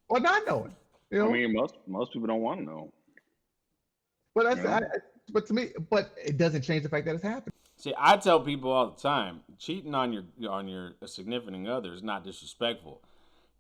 or not knowing? I mean, most people don't want to know. But but to me, but it doesn't change the fact that it's happening. See, I tell people all the time, cheating on your significant other is not disrespectful.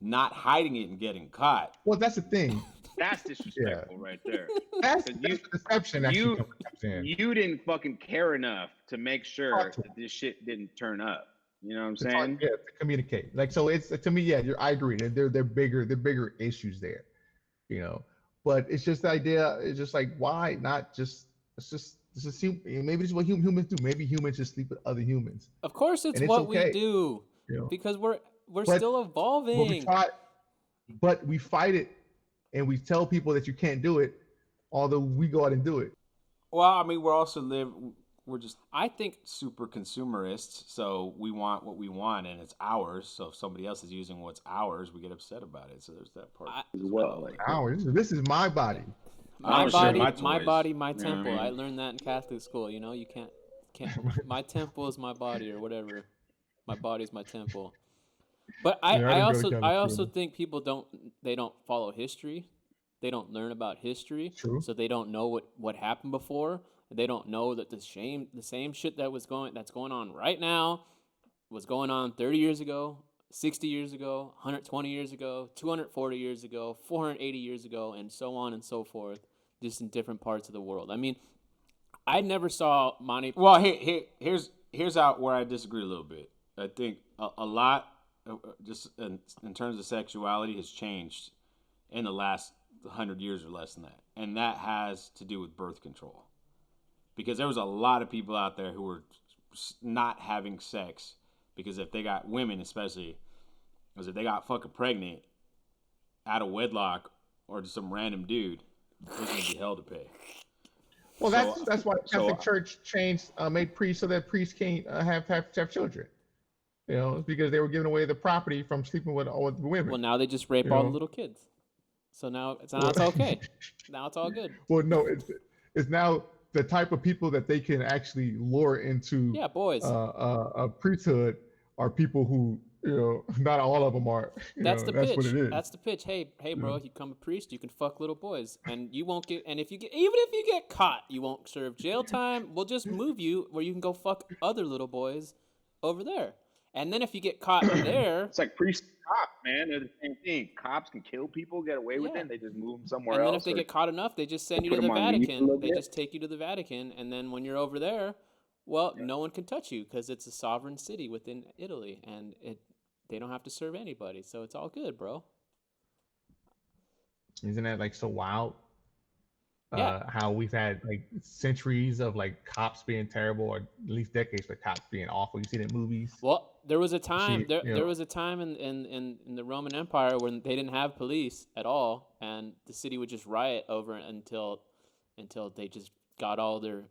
Not hiding it and getting caught. Well, that's the thing. That's disrespectful right there. That's But the deception that you- comes in. You didn't fucking care enough to make sure that this shit didn't turn up. You know what I'm saying? To communicate. Like, so it's to me, I agree. They're bigger issues there, But it's just the idea. It's just like, why not just? Maybe this is what humans do. Maybe humans just sleep with other humans. of course it's And it's what okay, we do because we're But- still evolving. But we fight it, and we tell people that you can't do it, although we go out and do it. Well, I mean, we're just I think super consumerists, so we want what we want and it's ours. So if somebody else is using what's ours, we get upset about it. So there's that part as well. Like, This is my body. I don't share my toys. body, my You know what I temple. mean? I learned that in Catholic school. You can't. My temple is my body, or whatever. My body's my temple. But Yeah, I didn't go to I Catholic also school. think people don't follow history. They don't learn about history. True. So they don't know what happened before. They don't know that the same shit that's going on right now was going on 30 years ago, 60 years ago, 120 years ago, 240 years ago, 480 years ago, and so on and so forth, just in different parts of the world. I mean, I never saw Monty. well, here's out where I disagree a little bit. I think a lot, just in terms of sexuality, has changed in the last 100 years or less than that, and that has to do with birth control. Because there was a lot of people out there who were not having sex because if they got women, especially, because if they got fucking pregnant out of wedlock or just some random dude, it was gonna be hell to pay. Well, So- that's why the Catholic Church changed, made priests so that priests can't have children. It's because they were giving away the property from sleeping with women. Well, now they just rape all the little kids. So now it's okay. Now it's all good. Well, no, it's now the type of people that they can actually lure into Yeah, boys. a priesthood are people who not all of them are. That's the that's pitch. what it is. That's the pitch. Hey, bro, if you become a priest, you can fuck little boys, and you won't get. And even if you get caught, you won't serve jail time. We'll just move you where you can go fuck other little boys over there. And then if you get caught there, It's like priest cop. man. They're the same thing. Cops can kill people, get away with it, Yeah. and they just move them somewhere And then else. if they or get caught enough, they just send you put to the them on leave for a Vatican. little They bit. just take you to the Vatican, and then when you're over there, well, no one can touch you because it's a sovereign city within Italy, and they don't have to serve anybody, so it's all good, bro. Isn't that like so wild? Yeah. How we've had like centuries of like cops being terrible, or at least decades of cops being awful. You see it in movies. Well, there was a time See, you there know, was a time in the Roman Empire when they didn't have police at all, and the city would just riot over it until they just got all their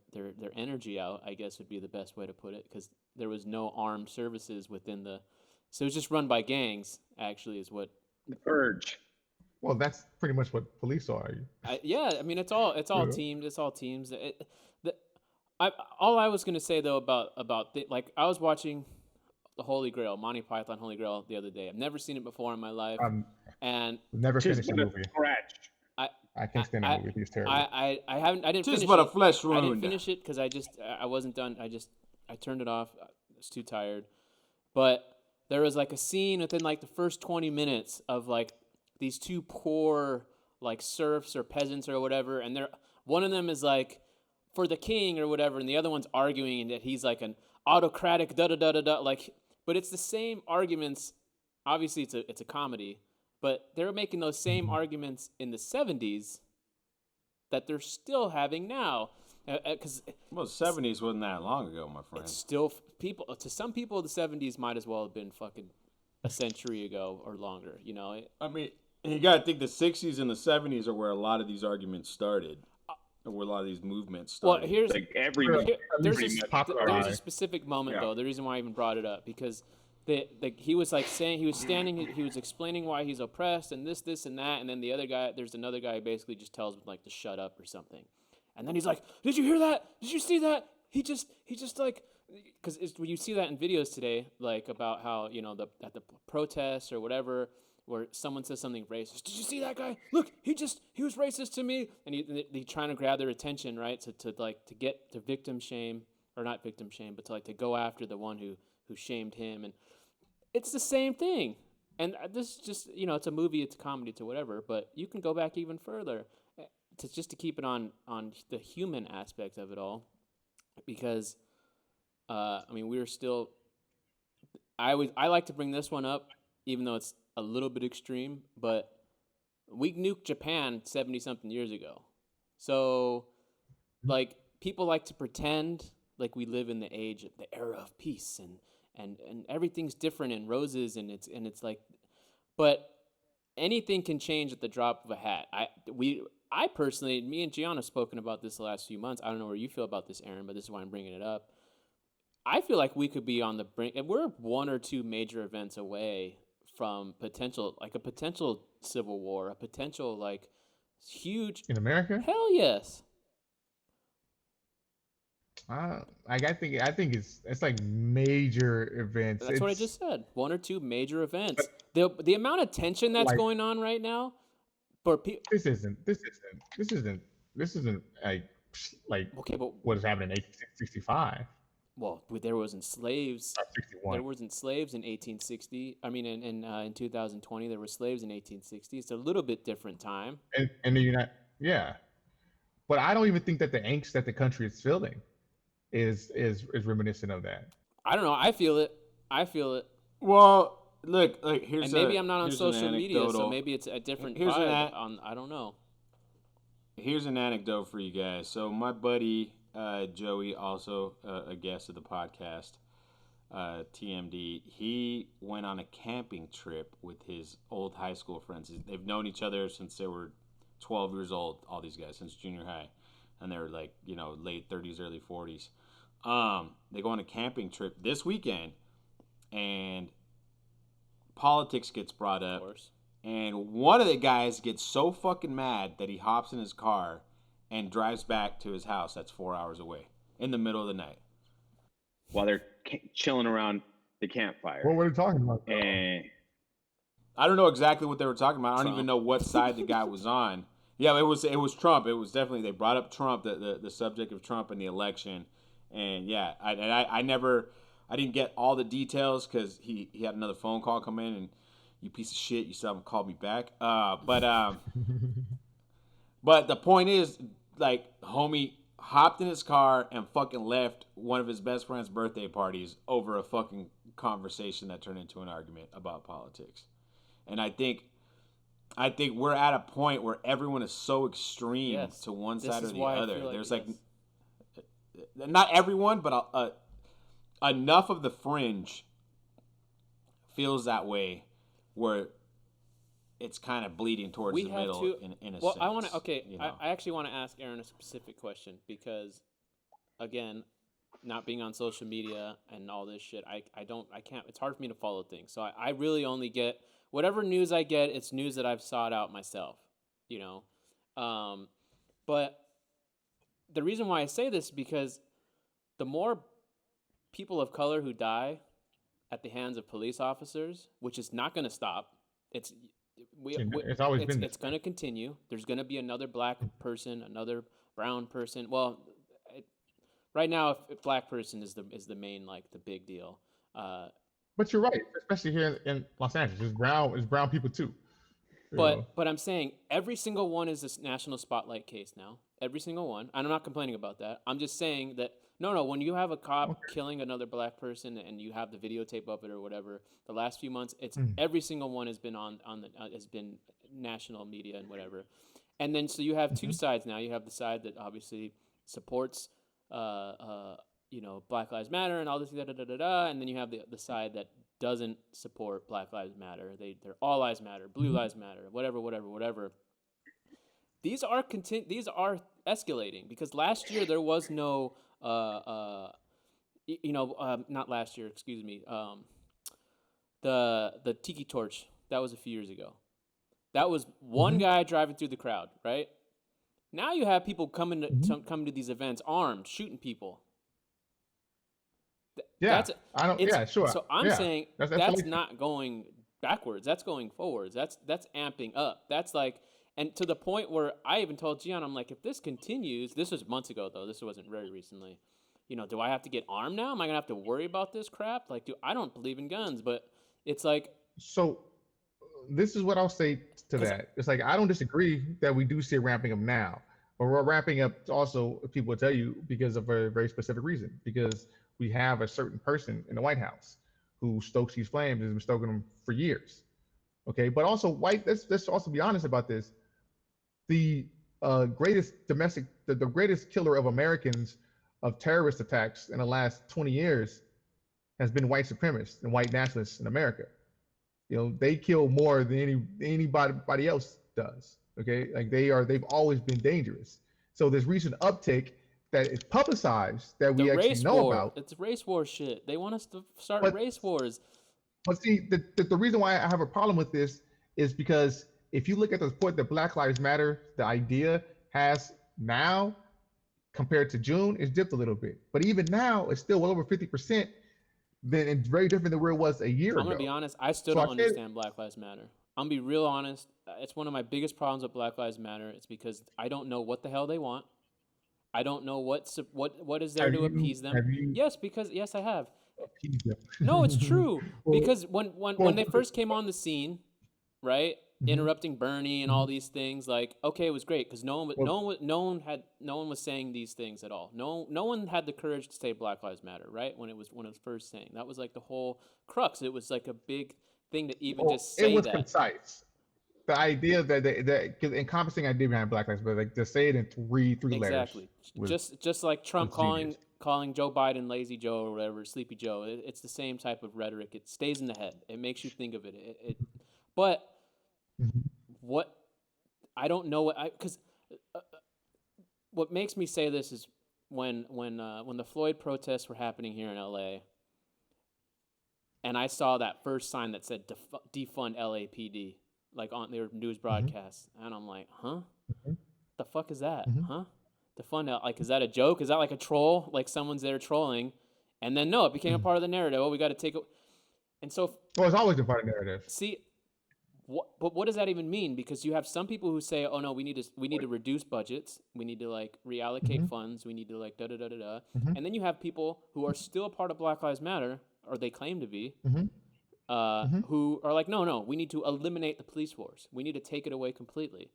energy out, I guess would be the best way to put it, because there was no armed services within the, so it was just run by gangs. Actually, is what. The purge. well, that's pretty much what police are. Yeah, I mean it's all Yeah. teams. It's all teams. All I was gonna say though about like I was watching the Holy Grail, Monty Python Holy Grail the other day. I've never seen it before in my life, and Never Just finished the but a movie. scratch. I can't stand that movie. It's terrible. I didn't Just finish but a it. flesh I didn't wound. finish it because I wasn't done. I turned it off. I was too tired. But there was like a scene within like the first 20 minutes of like these two poor like serfs or peasants or whatever, and one of them is like for the king or whatever, and the other one's arguing that he's like an autocratic da da da da da, like, but it's the same arguments. Obviously it's a comedy, but they're making those same arguments in the 70s that they're still having now. Because Well, the 70s wasn't that long ago, my friend. it's still people, to some people the 70s might as well have been fucking a century ago or longer, you know. I mean, you got to think the 60s and the 70s are where a lot of these arguments started, or where a lot of these movements started. Well, here's Like every there's pretty a, much there's a Right. specific moment Yeah. though. The reason why I even brought it up, because he was like saying, he was standing, he was explaining why he's oppressed and this and that, and then there's another guy who basically just tells him like to shut up or something, and then he's like, "Did you hear that? Did you see that? He just like." Because when you see that in videos today, like about how, you know, at the protests or whatever, where someone says something racist. Did you see that guy? Look, he was racist to me, and they trying to grab their attention, right? To get to victim shame, or not victim shame, but to go after the one who shamed him, and it's the same thing. And this is just, you know, it's a movie, it's a comedy, it's whatever, but you can go back even further to keep it on the human aspect of it all, because. I mean, we're still. I like to bring this one up, even though it's a little bit extreme. But we nuked Japan 70-something years ago, so like people like to pretend like we live in the era of peace, and everything's different and roses, and it's like, but anything can change at the drop of a hat. I personally, me and Gian have spoken about this the last few months. I don't know where you feel about this, Aaron, but this is why I'm bringing it up. I feel like we could be on the brink, and we're one or two major events away from a potential civil war, a potential like huge. In America, Hell yes. I think it's like major events. That's what I just said. One or two major events. The amount of tension that's Like- going on right now, for people. This isn't like Okay, but what is happening in 1865 well, there wasn't slaves. or 61. There wasn't slaves in 1860. I mean, in 2020, there were slaves in 1860. It's a little bit different time. And the yeah, but I don't even think that the angst that the country is feeling is reminiscent of that. I don't know. I feel it. Well, look, here's And maybe I'm not on here's an social media, so anecdotal- maybe it's a different Here's an vibe. an- I don't know. Here's an anecdote for you guys. So my buddy Joey, also a guest of the podcast, TMD, he went on a camping trip with his old high school friends. They've known each other since they were 12 years old, all these guys, since junior high. And they're like, you know, late 30s, early 40s. They go on a camping trip this weekend, and politics gets brought Of up. course. And one of the guys gets so fucking mad that he hops in his car and drives back to his house that's 4 hours away in the middle of the night. while they're chilling around the campfire. What were we talking about? And I don't know exactly what they were talking about. I don't Trump. even know what side the guy was on. Yeah, it was Trump. It was definitely, they brought up Trump, the subject of Trump and the election. And yeah, I didn't get all the details because he had another phone call come in, and you piece of shit, you still haven't called me back. But the point is, like, homie hopped in his car and fucking left one of his best friend's birthday parties over a fucking conversation that turned into an argument about politics. And I think we're at a point where everyone is so extreme to one side or the other. There's like not everyone, but enough of the fringe feels that way, where it's kind of bleeding towards the middle in a sense. I want to. Okay, you know? I actually want to ask Aaron a specific question because, again, not being on social media and all this shit, I can't. It's hard for me to follow things. So I really only get whatever news I get. It's news that I've sought out myself. You know, but the reason why I say this is because the more people of color who die at the hands of police officers, which is not going to stop. It's always been. It's going to continue. There's going to be another black person, another brown person. Well, right now, if black person is the main, like, the big deal. But you're right, especially here in Los Angeles. It's brown people too. But I'm saying every single one is this national spotlight case now. Every single one. And I'm not complaining about that. I'm just saying that no, when you have a cop killing another black person and you have the videotape of it or whatever, the last few months, it's every single one has been has been national media and whatever. And then so you have two sides now. You have the side that obviously supports Black Lives Matter and all this and then you have the side that doesn't support Black Lives Matter. They're all lives matter, blue lives matter, whatever. These are escalating because last year there was no not last year, excuse me. The Tiki Torch, that was a few years ago. That was one guy driving through the crowd, right? Now you have people coming to these events armed, shooting people. Sure. So I'm saying that's not going backwards. That's going forwards. That's amping up. That's like, and to the point where I even told Gian, I'm like, if this continues, this was months ago though. This wasn't very recently. Do I have to get armed now? Am I gonna have to worry about this crap? Like, I don't believe in guns, but it's like. So, this is what I'll say to that. It's like I don't disagree that we do see it ramping up now, but we're ramping up also. People will tell you because of a very specific reason. Because we have a certain person in the White House who stokes these flames and has been stoking them for years. Okay, but also let's also be honest about this. The greatest killer of Americans of terrorist attacks in the last 20 years has been white supremacists and white nationalists in America. They kill more than anybody else does. Okay, like they've always been dangerous. So this recent uptick that is publicized that we actually know about. It's race war shit. They want us to start race wars. But see, the reason why I have a problem with this is because if you look at the support that Black Lives Matter, the idea has now compared to June, it's dipped a little bit. But even now, it's still well over 50%. Then it's very different than where it was a year ago. I'm going to be honest. I still don't understand Black Lives Matter. I'm going to be real honest. It's one of my biggest problems with Black Lives Matter. It's because I don't know what the hell they want. I don't know what is there to appease them. Yes, I have. No, it's true. Because when they first came on the scene, right, interrupting Bernie and all these things, like, okay, it was great because no one was saying these things at all. No one had the courage to say Black Lives Matter, right? When it was first saying, that was like the whole crux. It was like a big thing to even just say that. It was concise. The idea that encompassing idea behind Black Lives Matter, like to say it in three letters. Exactly. Just like Trump calling Joe Biden Lazy Joe or whatever, Sleepy Joe. It's the same type of rhetoric. It stays in the head. It makes you think of it. But what I don't know because what makes me say this is when the Floyd protests were happening here in LA, and I saw that first sign that said defund LAPD. Like on their news broadcasts, and I'm like, huh? The fuck is that? Huh? The fun, like, is that a joke? Is that like a troll? Like someone's there trolling, and then no, it became a part of the narrative. Oh, we got to take it, and so. Well, it's always been part of the narrative. See, but what does that even mean? Because you have some people who say, oh no, we need to reduce budgets, we need to like reallocate funds, we need to like and then you have people who are still a part of Black Lives Matter, or they claim to be. who are like, no, we need to eliminate the police force. We need to take it away completely.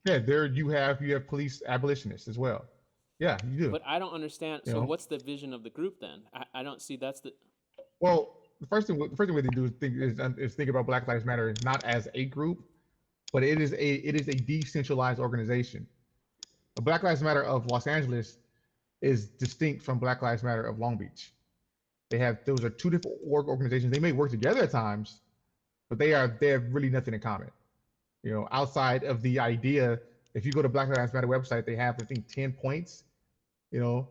Yeah, there you have police abolitionists as well. Yeah, you do. But I don't understand. You So know? what's the vision of the group then? I don't see that's the. Well, the first thing they do is think about Black Lives Matter not as a group, but it is a decentralized organization. The Black Lives Matter of Los Angeles is distinct from Black Lives Matter of Long Beach. Those are two different organizations. They may work together at times, but they have really nothing in common. You know, outside of the idea, if you go to Black Lives Matter website, they have I think 10 points, you know,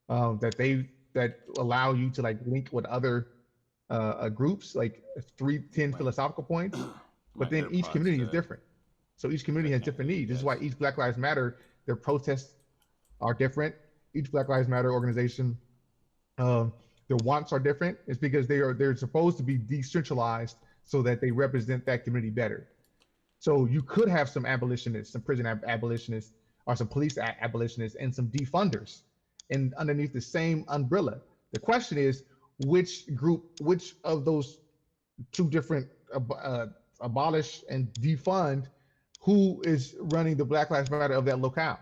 that allow you to like link with other groups, like 10 philosophical points. But then each community is different. So each community has different needs. This is why each Black Lives Matter, their protests are different. Each Black Lives Matter organization, their wants are different. It's because they're supposed to be decentralized so that they represent that community better. So you could have some abolitionists, some prison abolitionists, or some police abolitionists, and some defunders, and underneath the same umbrella. The question is, which of those two different abolish and defund, who is running the Black Lives Matter of that locale?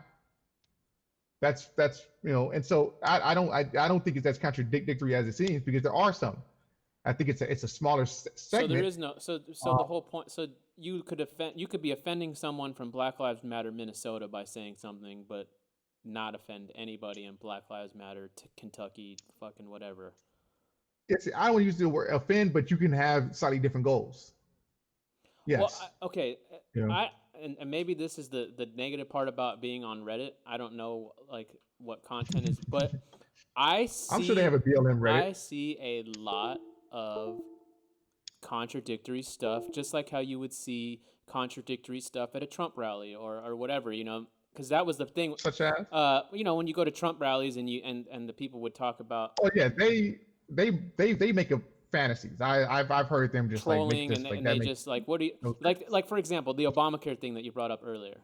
That's you know, and so I don't think it's as contradictory as it seems, because there are some. I think it's a smaller segment. So there is no so the whole point. So you could be offending someone from Black Lives Matter Minnesota by saying something, but not offend anybody in Black Lives Matter Kentucky, fucking whatever. I don't want to use the word offend, but you can have slightly different goals. Yes. Well, okay. Yeah. And maybe this is the negative part about being on Reddit. I don't know like what content is, but I'm sure they have a BLM Reddit. I see a lot of contradictory stuff, just like how you would see contradictory stuff at a Trump rally or whatever, you know, because that was the thing. Such as, you know, when you go to Trump rallies and the people would talk about. Oh yeah, they make up fantasies. I've heard them just trolling, like make this, and they just like, what do you like for example, the Obamacare thing that you brought up earlier.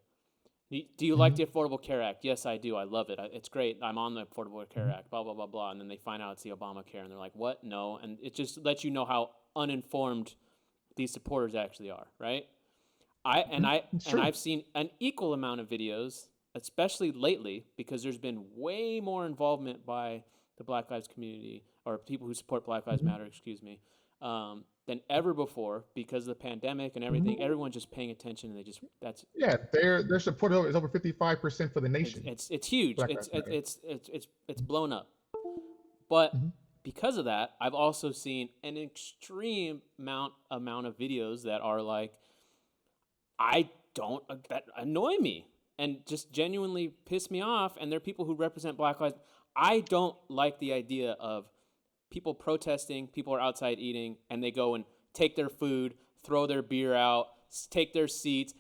Do you like the Affordable Care Act? Yes, I do. I love it. It's great. I'm on the Affordable Care Act, blah, blah, blah, blah. And then they find out it's the Obamacare, and they're like, what? No. And it just lets you know how uninformed these supporters actually are, right? I've seen an equal amount of videos, especially lately, because there's been way more involvement by the Black Lives community, or people who support Black Lives Matter, excuse me, than ever before, because of the pandemic and everything. Everyone's just paying attention, and their support is over 55% for the nation. It's huge. It's blown up. But because of that, I've also seen an extreme amount of videos that are like, that annoy me and just genuinely piss me off. And they're people who represent Black Lives. I don't like the idea of people protesting, people are outside eating, and they go and take their food, throw their beer out, take their seats.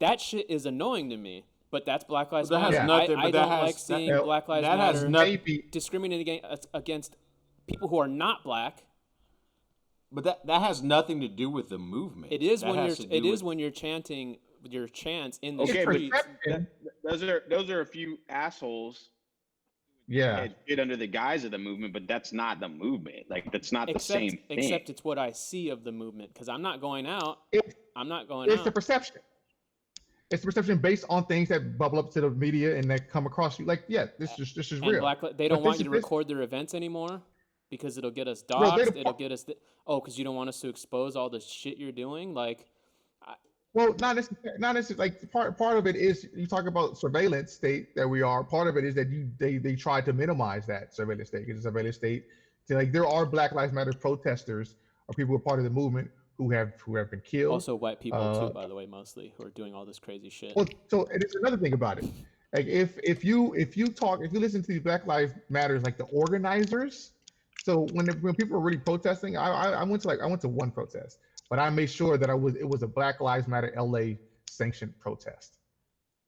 That shit is annoying to me. But that's Black Lives Matter. I don't like seeing Black Lives Matter discriminating against people who are not black. But that has nothing to do with the movement. It is when you're chanting your chants in the streets. Those are a few assholes. Yeah, get under the guise of the movement, but that's not the movement. Like that's not the same thing. Except it's what I see of the movement, because I'm not going out. It's the perception. It's the perception based on things that bubble up to the media and that come across you. Like, yeah, this is real. They don't want you to record their events anymore because it'll get us doxxed. It'll get us. Because you don't want us to expose all the shit you're doing. Like, well, not necessarily. Like part of it is, you talk about surveillance state that we are. Part of it is that they try to minimize that surveillance state. It's a surveillance state. So, like, there are Black Lives Matter protesters or people who are part of the movement who have been killed. Also white people too, by the way, mostly, who are doing all this crazy shit. Well, so it's another thing about it. Like if you listen to these Black Lives Matters, like the organizers. So when people were really protesting, I went to one protest, but I made sure that it was a Black Lives Matter LA sanctioned protest,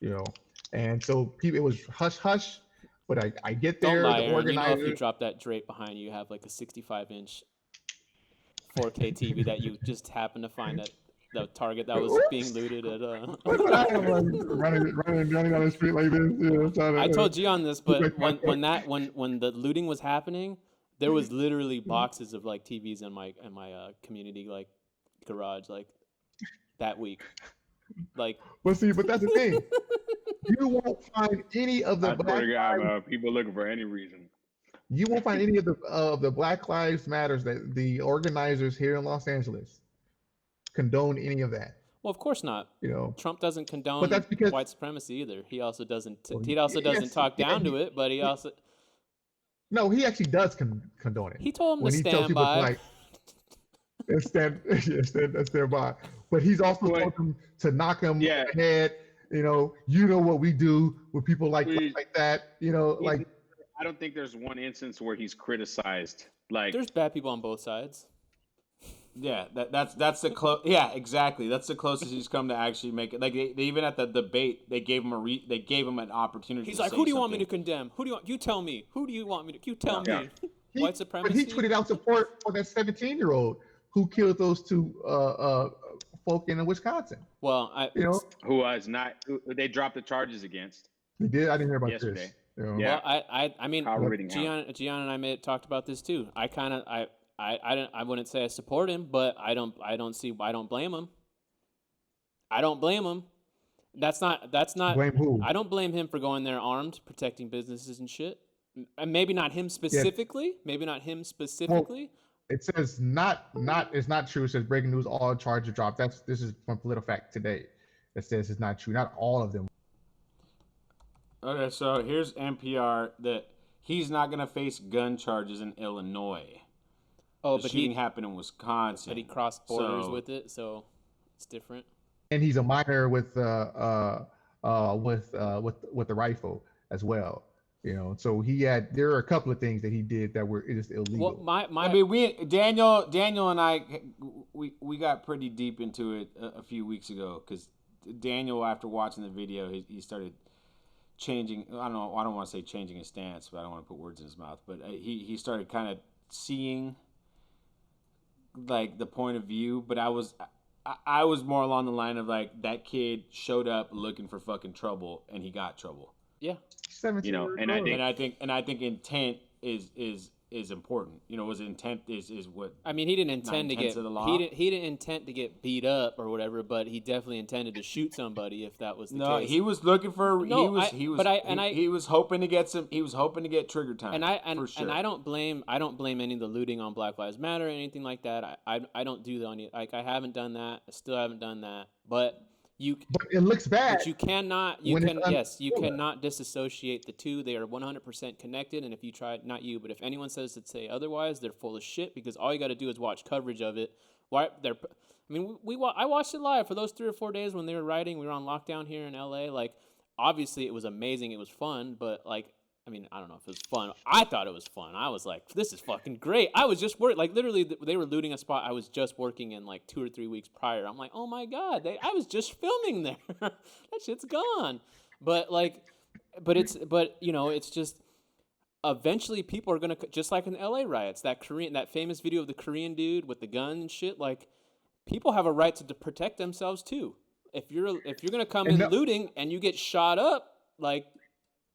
you know. And so it was hush hush, but I get there. Don't lie, the organizers. You know, if you drop that drape behind you, you have like a 65-inch 4K TV that you just happen to find at the Target that was being looted at. running down the street like this. You know, I told Gian this, but when the looting was happening, There was literally boxes of like TVs in my community like garage like that week. Like, but that's the thing. You won't find any of the I swear to God, people looking for any reason. You won't find any of the Black Lives Matters that the organizers here in Los Angeles condone any of that. well, of course not. You know, Trump doesn't condone but that's because white supremacy either. He also doesn't. Well, He also doesn't yes, talk down yeah, to it, but he also no, he actually does condone it. he told him when to he tells stand people by. like stand by. But he's also told them to knock him on the head. You know what we do with people like that. You know, like I don't think there's one instance where he's criticized. Like there's bad people on both sides. Yeah, that's the close. Yeah, exactly. That's the closest he's come to actually make it. Like they even at the debate, they gave him an opportunity. He's like, "Who do you want me to condemn? Who do you want? You tell me. Who do you want me to? You tell me." White supremacy. But he tweeted out support for that 17-year-old who killed those two folk in Wisconsin. Well, who was not who they dropped the charges against. They did. I didn't hear about yesterday. This. You know? Yeah. Well, I mean, Gian and I talked about this too. I wouldn't say I support him, but I don't blame him. I don't blame him. That's not. Blame who? I don't blame him for going there armed, protecting businesses and shit. And maybe not him specifically. Yeah. Maybe not him specifically. Well, it says it's not true. It says breaking news, all charges dropped. This is from PolitiFact today. It says it's not true. Not all of them. Okay, so here's NPR that he's not going to face gun charges in Illinois. Oh, the shooting happened in Wisconsin. But he crossed borders with it, so it's different. And he's a minor with the rifle as well. You know, so there are a couple of things that he did that were just illegal. Well, I mean, Daniel and I, we got pretty deep into it a few weeks ago because Daniel, after watching the video, he started changing. I don't want to say changing his stance, but I don't want to put words in his mouth. But he started kind of seeing like the point of view. But I was more along the line of like that kid showed up looking for fucking trouble and he got trouble. Yeah. 17 and I think intent is important. You know, was intent is what. I mean, he didn't intend to get he didn't intend to get beat up or whatever, but he definitely intended to shoot somebody if that was the case. No, he was looking for. He was hoping to get some. He was hoping to get trigger time. For sure. And I don't blame any of the looting on Black Lives Matter or anything like that. I don't do that. Like I haven't done that. I still haven't done that. But it looks bad. But you cannot disassociate the two. They are 100% connected. And if you try, not you, but if anyone says to say otherwise, they're full of shit because all you got to do is watch coverage of it. I watched it live for those 3 or 4 days when they were rioting. We were on lockdown here in LA. Like, obviously it was amazing. It was fun, but like, I mean, I don't know if it was fun. I thought it was fun. I was like, this is fucking great. I was just working. Like, literally, they were looting a spot I was just working in like 2 or 3 weeks prior. I'm like, oh my God, I was just filming there. That shit's gone. But it's just eventually people are going to, just like in the LA riots, that famous video of the Korean dude with the gun and shit, like, people have a right to protect themselves too. If you're going to come in looting and you get shot up, like,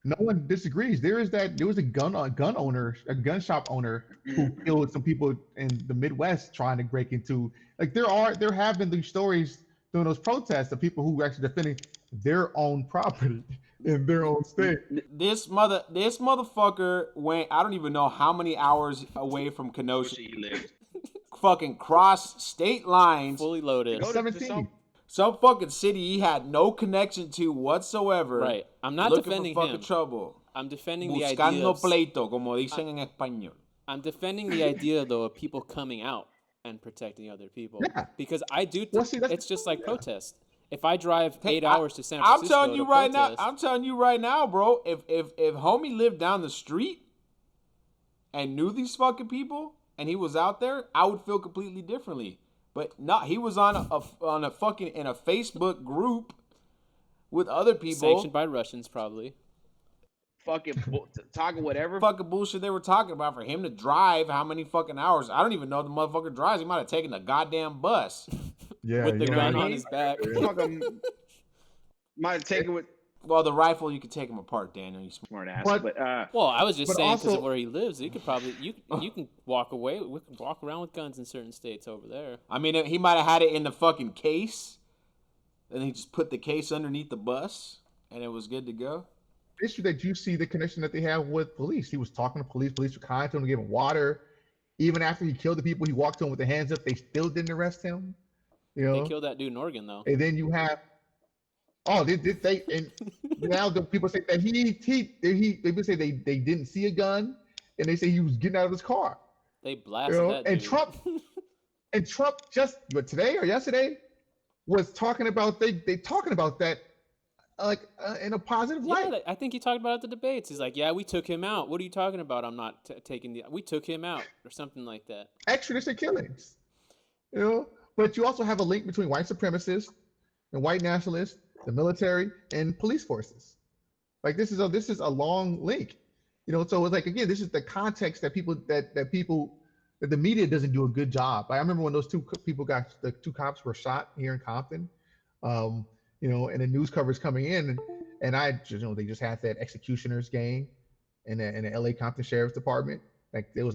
no one disagrees. There was a gun shop owner who killed some people in the Midwest trying to break into. Like there have been these stories during those protests of people who were actually defending their own property in their own state. This motherfucker went. I don't even know how many hours away from Kenosha he lived. Fucking cross state lines, fully loaded. 17. Some fucking city he had no connection to whatsoever. Right. I'm not defending for him. Trouble. I'm defending the Buscando idea. pleito, como dicen en español. I'm defending the idea, though, of people coming out and protecting other people. Yeah. Because I do. It's just like protest. If I drive 8 hours to San Francisco, I'm telling you right now, bro. If homie lived down the street and knew these fucking people and he was out there, I would feel completely differently. But no, he was on a fucking in a Facebook group with other people, sanctioned by Russians, probably. Fucking talking whatever fucking bullshit they were talking about for him to drive how many fucking hours? I don't even know if the motherfucker drives. He might have taken the goddamn bus. Yeah, with the gun on his back. Might have taken with Well, the rifle, you could take them apart, Daniel. You Smart ass. But- But Well, I was just But saying because also- of where he lives, you could probably you can walk away. We can walk around with guns in certain states over there. I mean, he might have had it in the fucking case, and he just put the case underneath the bus, and it was good to go. issue that you see the connection that they have with police. He was talking to police. Police were kind to him, gave him water. Even after he killed the people, he walked to him with the hands up. They still didn't arrest him. You know, They killed that dude in Oregon though. and then you have, they and now the people say that they say they didn't see a gun, and they say he was getting out of his car. They blasted You know, that and dude. Trump just today or yesterday was talking about they talking about that in a positive light. Yeah, I think he talked about it at the debates. He's like, "Yeah, we took him out. What are you talking about? I'm not taking the. We took him out or something like that." Extradition killings, you know. But you also have a link between white supremacists and white nationalists, the military, and police forces. Like this is a long link, you know. So it's like, again, this is the context that the media doesn't do a good job. I remember when those two cops were shot here in Compton, you know, and the news coverage coming in, and they just had that executioners gang in the LA Compton Sheriff's Department. There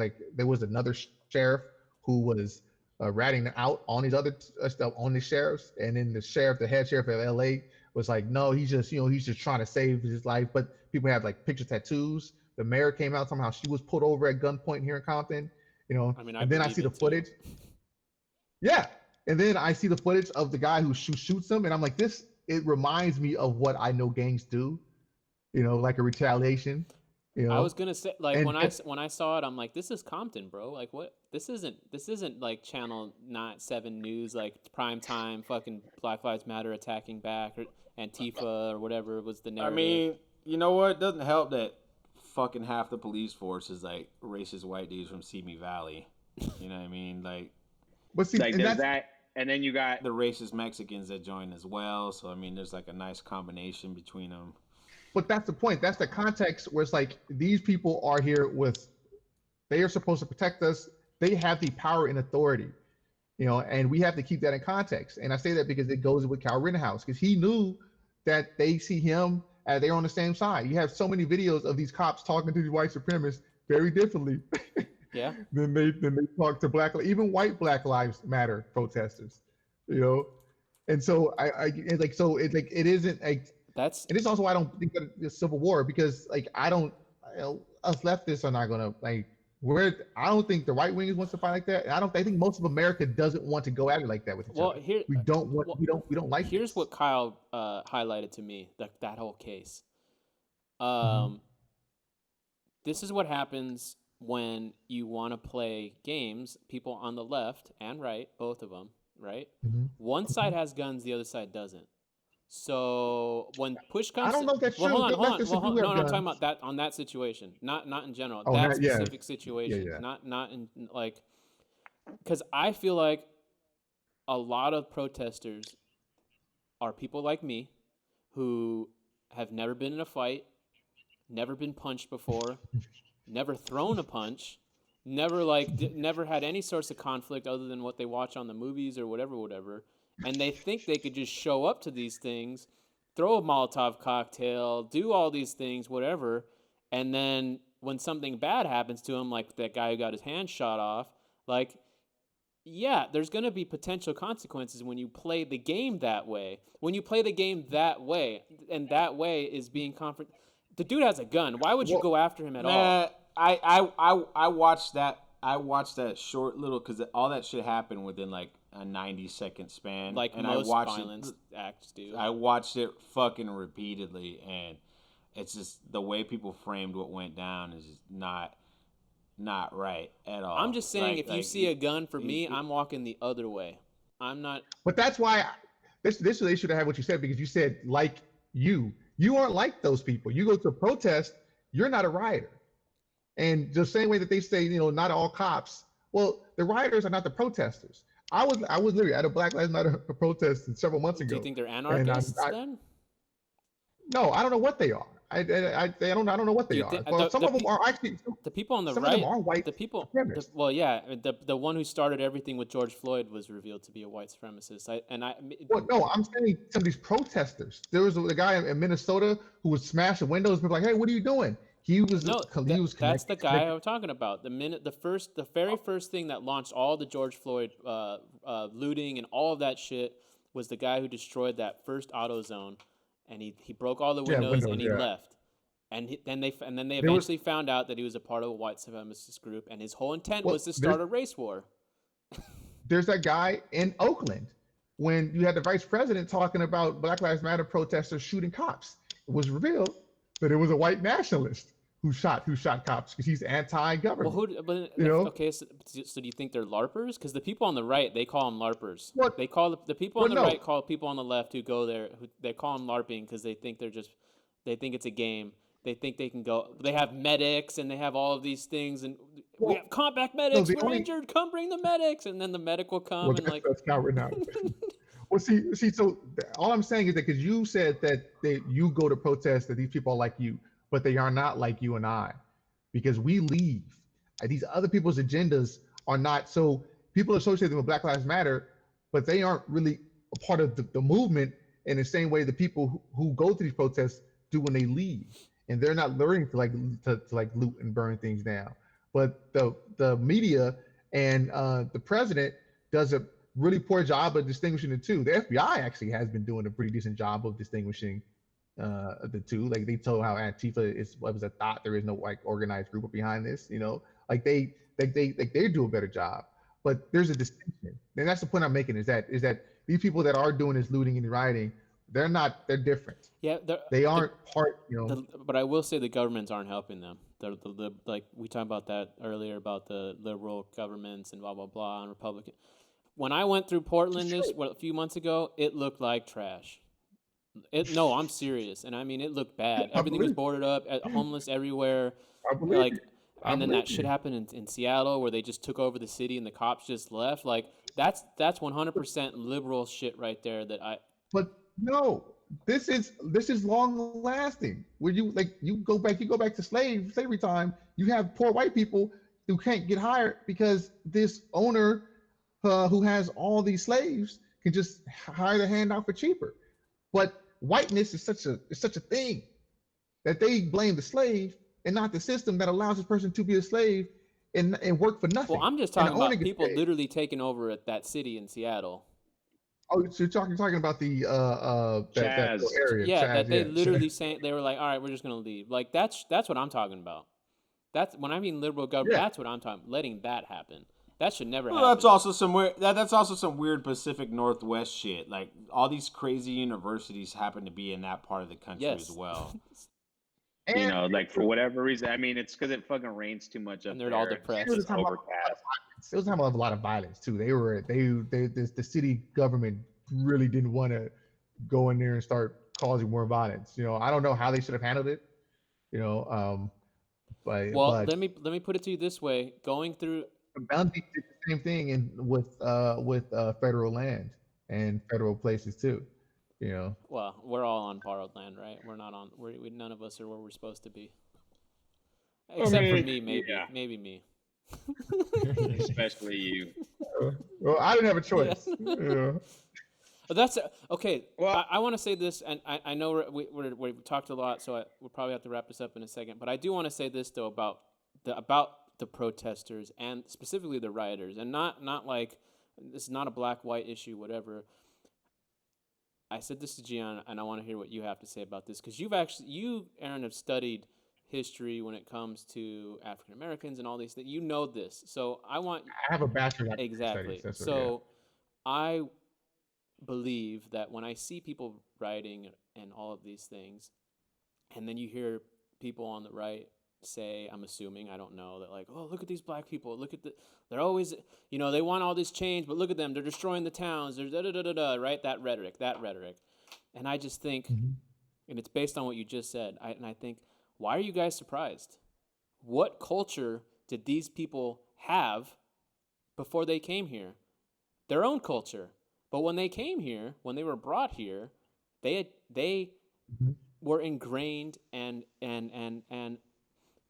was another sheriff who was ratting out on these other stuff on the sheriffs, and then the head sheriff of LA was like, no, he's just trying to save his life. But people have like picture tattoos. The mayor came out, somehow she was pulled over at gunpoint here in Compton, you know. I mean, and then I see the footage. Yeah, and then I see the footage of the guy who shoots him, and I'm like, it reminds me of what I know gangs do, you know, like a retaliation. You know? I was gonna say, like, And- when I saw it, I'm like, this is Compton, bro. Like, what? This isn't like Channel 7 News, like prime time, fucking Black Lives Matter attacking back, or Antifa or whatever was the narrative. I mean, you know what? It doesn't help that fucking half the police force is like racist white dudes from Simi Valley. You know what I mean? Like, But see, like and there's that's, that, and then you got the racist Mexicans that join as well. So I mean, there's like a nice combination between them. but that's the point. That's the context where it's like these people are here they are supposed to protect us. They have the power and authority, you know, and we have to keep that in context. And I say that because it goes with Kyle Rittenhouse, because he knew that they see him as they're on the same side. You have so many videos of these cops talking to these white supremacists very differently Yeah. than they talk to even white Black Lives Matter protesters, you know. And so it isn't like, That's and it's also why I don't think that it's civil war, because like us leftists are not gonna I don't think the right wingers wants to fight like that. And I think most of America doesn't want to go at it like that with each other. We don't like here's this. what Kyle highlighted to me, that whole case. This is what happens when you want to play games, people on the left and right, both of them, right? Mhm. One side has guns, the other side doesn't. So when push comes, I don't know if that's well, true. hold on, The hold on. leftists Well, do no, have no, I'm talking guns. about that on that situation, not in general. Oh, that yeah. specific situation, Yeah. not in like, because I feel like a lot of protesters are people like me who have never been in a fight, never been punched before, never thrown a punch, never had any sorts of conflict other than what they watch on the movies or whatever, and they think they could just show up to these things, throw a Molotov cocktail, do all these things, whatever, and then when something bad happens to them, like that guy who got his hand shot off, like, yeah, there's going to be potential consequences when you play the game that way. When you play the game that way, and that way is being the dude has a gun. Why would you go after him at all? I watched that. I watched that short little, because all that shit happened within like a 90-second span. Like and most I watched violence acts do. I watched it fucking repeatedly, and it's just the way people framed what went down is just not right at all. I'm just saying, if you see a gun for me, I'm walking the other way. I'm not. But that's why this really should have had what you said, because you said like you aren't like those people. You go to a protest, you're not a rioter. And the same way that they say, you know, not all cops. Well, the rioters are not the protesters. I was literally at a Black Lives Matter protest several months ago. Do you think they're anarchists then? No, I don't know what they are. I don't know what Do they you are. think Well, some of them are actually. the people on the Some of them right? are white The people. supremacists. Well, yeah. The one who started everything with George Floyd was revealed to be a white supremacist. Well, no, I'm saying some of these protesters. There was a guy in Minnesota who was smashing windows. People like, hey, what are you doing? He was No, he was that's the connected. guy I'm talking about. The very first thing that launched all the George Floyd looting and all of that shit was the guy who destroyed that first AutoZone, and he broke all the windows and he left. And then they eventually found out that he was a part of a white supremacist group, and his whole intent was to start a race war. There's that guy in Oakland when you had the vice president talking about Black Lives Matter protesters shooting cops. It was revealed that it was a white nationalist who shot cops because he's anti-government. Well, okay, so do you think they're LARPers? Because the people on the right, they call them LARPers. What? They call the people on the right call people on the left who go there, they call them LARPing because they think they think it's a game. They think they can go. They have medics and they have all of these things, and we have combat medics. We're injured. Come bring the medics, and then the medic will come and like. That's not right now. Well, see. So all I'm saying is that because you said that you go to protest that these people are like you, but they are not like you and I, because we leave. These other people's agendas are not. So people associate them with Black Lives Matter, but they aren't really a part of the movement in the same way the people who go to these protests do when they leave. And they're not learning to loot and burn things down. But the media and the president does a really poor job of distinguishing the two. The FBI actually has been doing a pretty decent job of distinguishing the two. Like they told how Antifa was a thought. There is no like organized group behind this. Like they do a better job. But there's a distinction, and that's the point I'm making. Is that these people that are doing this looting and rioting, they're different. Yeah, they aren't part. But I will say the governments aren't helping them. Like we talked about that earlier about the liberal governments and blah blah blah and Republican. When I went through Portland a few months ago, it looked like trash. No, I'm serious, and I mean it looked bad. Everything was boarded up, homeless everywhere. And then that shit happened in Seattle where they just took over the city and the cops just left. Like that's 100% liberal shit right there. But no, this is long lasting. Where you go back to slavery time. You have poor white people who can't get hired because this owner who has all these slaves can just hire the handout for cheaper. But whiteness is such a thing that they blame the slave and not the system that allows this person to be a slave and work for nothing. Well, I'm just talking about people literally taking over at that city in Seattle. Oh, so you're talking about the that area. Yeah, that they literally saying they were like, all right, we're just gonna leave. Like that's what I'm talking about. That's when I mean liberal government. Yeah. That's what I'm talking. Letting that happen. That should never happen. That's also some weird Pacific Northwest shit. Like all these crazy universities happen to be in that part of the country as well. And, like for whatever reason, I mean, it's because it fucking rains too much up and they're there. all depressed. It was a time of a lot of violence too. The city government really didn't want to go in there and start causing more violence. I don't know how they should have handled it. But let me put it to you this way: going through Bounty did the same thing with federal land and federal places too. Well, we're all on borrowed land, right? We're not on. None of us are where we're supposed to be, except for me. Maybe me. Especially you. Well, I didn't have a choice. Yeah. That's okay. Well, I want to say this, and I know we've talked a lot, so we'll probably have to wrap this up in a second. But I do want to say this though about the protesters and specifically the rioters, and not like this is not a black-white issue, whatever. I said this to Gian, and I want to hear what you have to say about this because you, Aaron, have studied history when it comes to African Americans and all these things. You know this, so I have a bachelor's exactly. Studies, so I believe that when I see people rioting and all of these things, and then you hear people on the right say, I'm assuming, I don't know, that like, oh, look at these black people, they're always, they want all this change, but look at them, they're destroying the towns, they're da-da-da-da-da, right? That rhetoric. And I just think, and it's based on what you just said, I think, why are you guys surprised? What culture did these people have before they came here? Their own culture. But when they came here, when they were brought here, they were ingrained and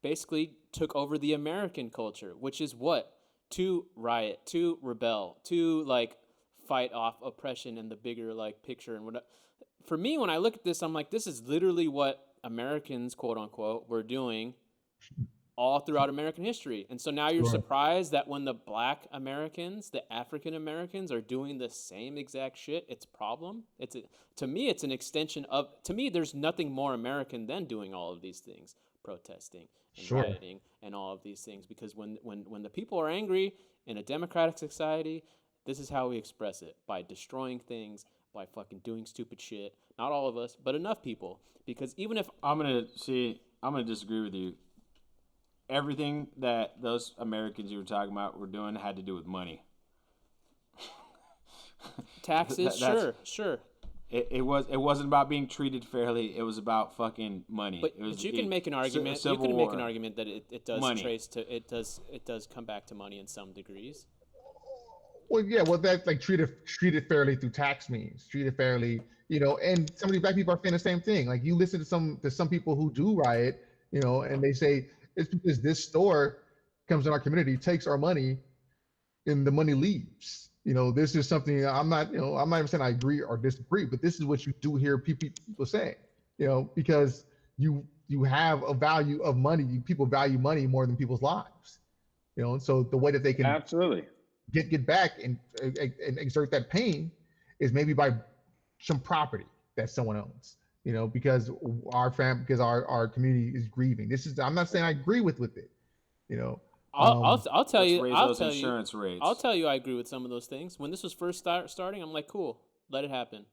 basically took over the American culture, which is what? To riot, to rebel, to like fight off oppression in the bigger like picture. And what for me, when I look at this, I'm like, this is literally what Americans, quote unquote, were doing all throughout American history. And so now you're Sure. surprised that when the Black Americans, the African Americans are doing the same exact shit, it's a problem. To me, it's an extension of, to me, there's nothing more American than doing all of these things, protesting and Sure. rioting and all of these things. Because when the people are angry in a democratic society, this is how we express it, by destroying things, by fucking doing stupid shit. Not all of us, but enough people. Because even if I'm gonna disagree with you. Everything that those Americans you were talking about were doing had to do with money. taxes, sure. It wasn't about being treated fairly. It was about fucking money. But you can make an argument. You can make an argument that it does Money. trace to it does come back to money in some degrees. Well, yeah, well, that's like treated fairly through tax means, treated fairly, and some of these black people are saying the same thing. Like you listen to some people who do riot, and they say it's because this store comes in our community, takes our money, and the money leaves. This is something I'm not even saying I agree or disagree, but this is what you do hear people saying, because you have a value of money. People value money more than people's lives, and so the way that they can Absolutely. get back and exert that pain is maybe by some property that someone owns, because our community is grieving. I'm not saying I agree with it, I'll tell you. Raise I'll those tell you. insurance rates. I'll tell you. I agree with some of those things. When this was first starting, I'm like, cool, let it happen.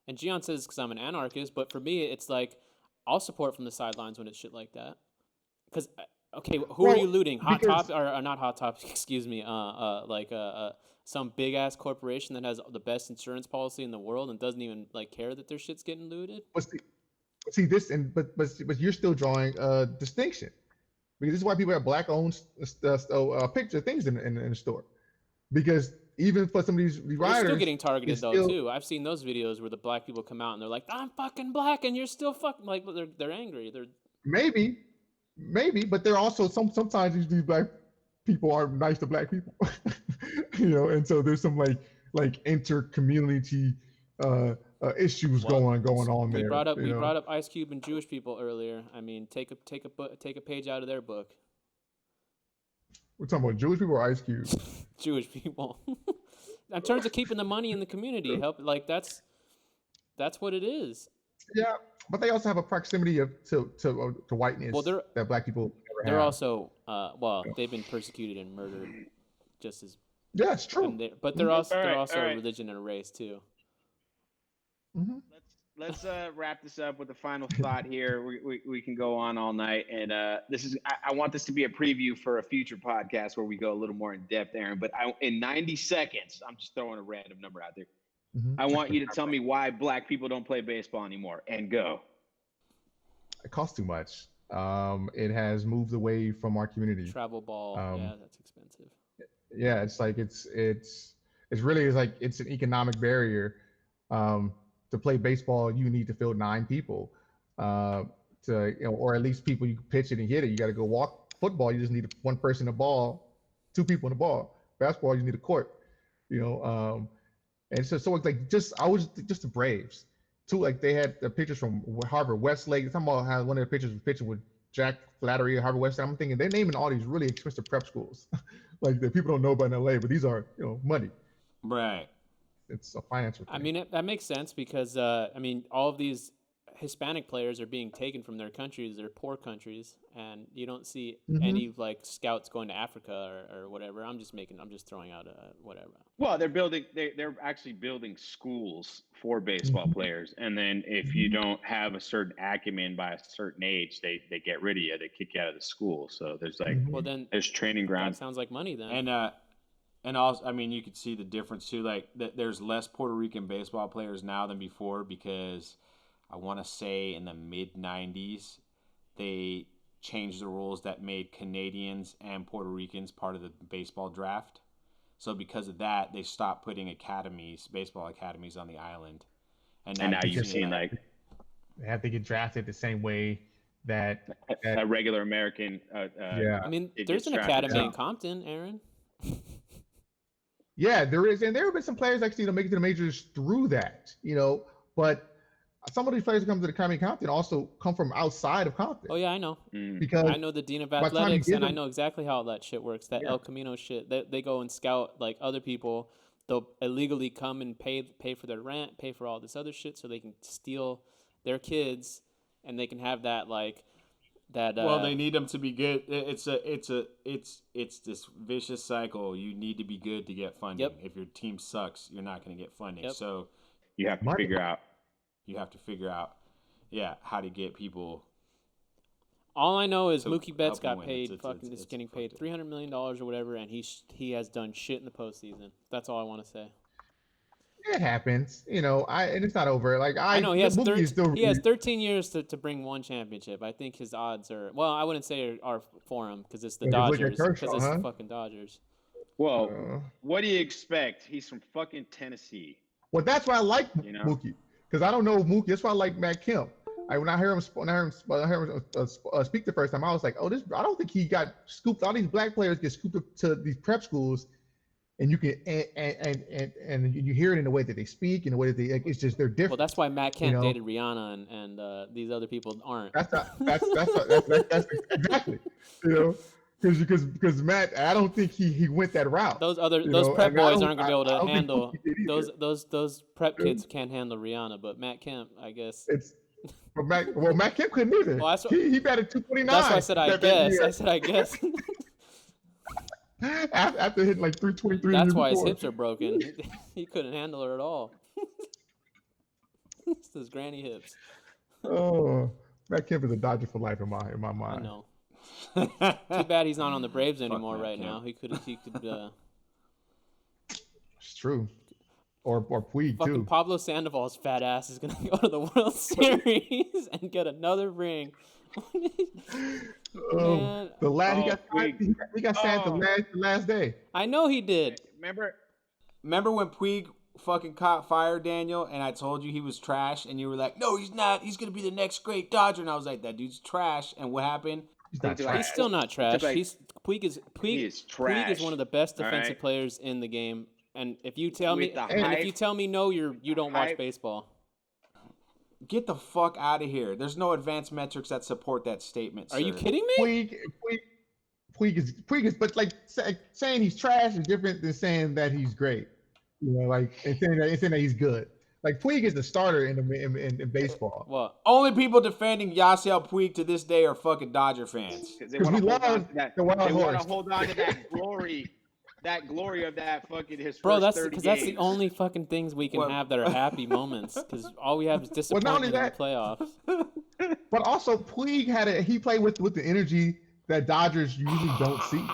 And Gian says because I'm an anarchist, but for me, it's like I'll support from the sidelines when it's shit like that. Because okay, who are you looting? Hot Top or not Hot Top? Excuse me. Some big ass corporation that has the best insurance policy in the world and doesn't even like care that their shit's getting looted. But see this, but you're still drawing a distinction, because this is why people have black owned picture things in the store, because even for some of these rioters, they're still getting targeted too. I've seen those videos where the black people come out and they're like, "I'm fucking black," and you're still fucking like they're angry. They're maybe, but they're also sometimes these black people are nice to black people, and so there's some like inter-community issues going on there. We brought up Ice Cube and Jewish people earlier. I mean, take a page out of their book. We're talking about Jewish people or Ice Cube? Jewish people. In terms of keeping the money in the community, help that's what it is. Yeah, but they also have a proximity to whiteness that black people never have. They're also they've been persecuted and murdered just as. Yeah, it's true. But they're also All right. a religion and a race too. Mm-hmm. Let's wrap this up with a final thought here. We can go on all night, and I want this to be a preview for a future podcast where we go a little more in depth, Aaron. But in 90 seconds, I'm just throwing a random number out there. Mm-hmm. I want you to tell me why black people don't play baseball anymore, and go. It costs too much. It has moved away from our community. Travel ball, that's expensive. Yeah, it's like it's an economic barrier. To play baseball, you need to field 9 people, or at least people you can pitch it and hit it. You got to go walk. Football, you just need one person in the ball, 2 people in the ball. Basketball, you need a court, and so it's like just the Braves too. Like they had the pictures from Harvard Westlake. They're talking about how one of the pictures was pitching with Jack Flattery at Harvard Westlake. I'm thinking they're naming all these really expensive prep schools, like that people don't know about in LA, but these are money. Right. It's a financial thing. I mean, that makes sense because all of these Hispanic players are being taken from their countries, their poor countries, and you don't see any like scouts going to Africa or whatever. I'm just throwing out whatever. Well, they're actually building schools for baseball players, and then if you don't have a certain acumen by a certain age, they get rid of you. They kick you out of the school. So there's there's training ground. That sounds like money then. And also, I mean, you could see the difference too. Like, there's less Puerto Rican baseball players now than before because I want to say in the mid '90s they changed the rules that made Canadians and Puerto Ricans part of the baseball draft. So because of that, they stopped putting baseball academies on the island. And now you've seen They have to get drafted the same way that a regular American. yeah. I mean, it there's gets an drafted. academy Yeah. in Compton, Aaron. Yeah, there is, and there have been some players actually make it to the majors through that, but some of these players who come to the Academy of Compton also come from outside of Compton. Oh yeah, I know. Because I know the dean of by the time you athletics, get and I them- know exactly how that shit works. That Yeah. El Camino shit. They go and scout like other people. They'll illegally come and pay for their rent, pay for all this other shit, so they can steal their kids, and they can have that like that. Well, they need them to be good. It's this vicious cycle. You need to be good to get funding. Yep. If your team sucks, you're not going to get funding. Yep. So You have to Money. figure out. you have to figure out, how to get people. All I know is to Mookie Betts help got win. paid. It's Is getting paid fucking- $300 million or whatever, and he has done shit in the postseason. That's all I want to say. it happens, and it's not over. Like I know he has Mookie is still 13 years to bring one championship. I think his odds are I wouldn't say are for him because it's the Yeah, look at Dodgers. Because Kershaw, it's huh? the fucking Dodgers. Well, Uh, what do you expect? He's from fucking Tennessee. well, that's why I like You know? Mookie, because I don't know Mookie. That's why I like Matt Kemp. When I heard him speak the first time, I was like, oh, I don't think he got scooped. All these black players get scooped up to these prep schools, and you can and you hear it in the way that they speak, in the way that they. It's just they're different. Well, that's why Matt Kemp know? dated Rihanna and these other people aren't. That's exactly, because Matt, I don't think he went that route. Those know, prep and I boys don't- aren't gonna be able I to don't think handle Mookie did either. those prep kids can't handle Rihanna, but Matt Kemp, I guess. But Matt Kemp couldn't either. Well, that's what- he batted 229. That's why I said I that guess. year. I said I guess. After hitting like 323. That's the why year his before. hips are broken. He couldn't handle her at all. It's his granny hips. Oh, Matt Kemp is a Dodger for life in my I mind. know. Too bad he's not on the Braves anymore Matt right Kemp. now. He could. It's true. Or Puig Fucking too. Pablo Sandoval's fat ass is gonna go to the World Series and get another ring. Man, The last Oh, he got Puig. he got signed Oh. the last day. I know he did. Remember when Puig fucking caught fire, Daniel, and I told you he was trash, and you were like, "No, he's not. He's gonna be the next great Dodger." And I was like, "That dude's trash." And what happened? He's not He's trash. He's still not trash. like- Puig is He is Puig is trash. one of the best All defensive right? players in the game. And if you tell me With the and if hype- you tell me no, you don't watch hype- baseball. Get the fuck out of here. There's no advanced metrics that support that statement. Are you sir. kidding me? Puig is, but like saying he's trash is different than saying that he's great. And saying that he's good. Like Puig is the starter in baseball. What? Only people defending Yasiel Puig to this day are fucking Dodger fans. Because they 'Cause want we to hold on love to that. the wild They want horse. to hold on to that glory of that fucking his Bro, first that's 30 because that's the games. only fucking things we can Well- have that are happy moments. Because all we have is Well, not only disappointment in the that- playoffs. But also Puig he played with the energy that Dodgers usually don't see.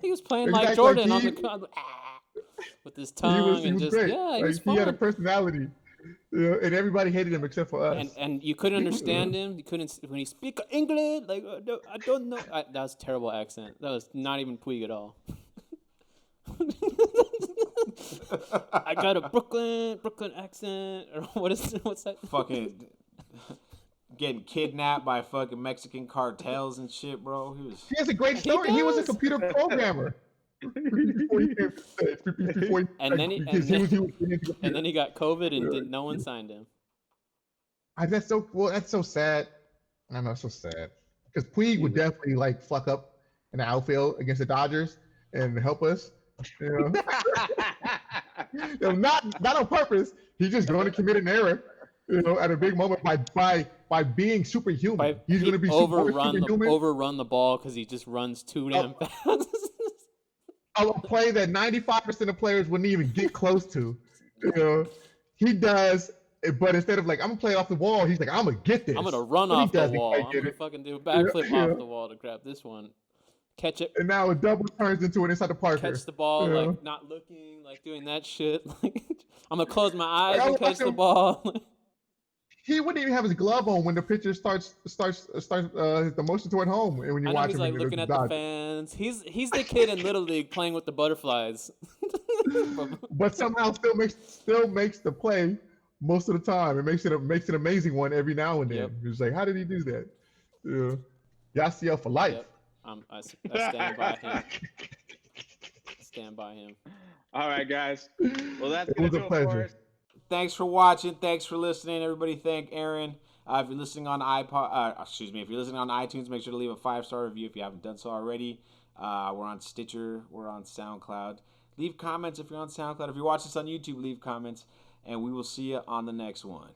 He was playing Exactly, like like Jordan on he- the with his He tongue was and just great. yeah, he Like, was he had a fun. personality. And everybody hated him except for us. And you couldn't understand him. You couldn't when he speak English. Like I don't know. That was a terrible accent. That was not even Puig at all. I got a Brooklyn accent, or what's that? Fucking getting kidnapped by fucking Mexican cartels and shit, bro. He has a great story. He was a does. computer programmer. And then he got COVID and no one signed him. That's so sad. I know, it's so sad. Because Puig would definitely like fuck up in the outfield against the Dodgers and help us. Not on purpose. He's just going to commit an error. At a big moment by being superhuman. He's going to be superhuman. overrun the ball because he just runs too damn fast. A play that 95% of players wouldn't even get close to. He does, but instead of like I'm gonna play it off the wall, he's like I'm gonna get this. I'm gonna run But he off the doesn't wall. quite I'm get gonna it. fucking do a backflip Yeah. off the wall to grab this one. Catch it. And now a double turns into an inside the Parker. Catch the ball, Yeah. like not looking, like doing that shit. Like I'm gonna close my eyes I and watch catch the him- ball. He wouldn't even have his glove on when the pitcher starts the motion toward home. And when you I know watch he's him, like in looking at the Dodgers. fans. He's the kid in Little League playing with the butterflies. But somehow still makes the play most of the time. It makes an amazing one every now and then. Yep. It's like, how did he do that? Yeah. Yasiel for life. Yep. I stand by him. Stand by him. All right, guys. Well, that's It gonna was a do it for pleasure. us. Thanks for watching. Thanks for listening, everybody. Thank Aaron. If you're listening on if you're listening on iTunes, make sure to leave a 5-star review if you haven't done so already. We're on Stitcher. We're on SoundCloud. Leave comments if you're on SoundCloud. If you're watching this on YouTube, leave comments, and we will see you on the next one.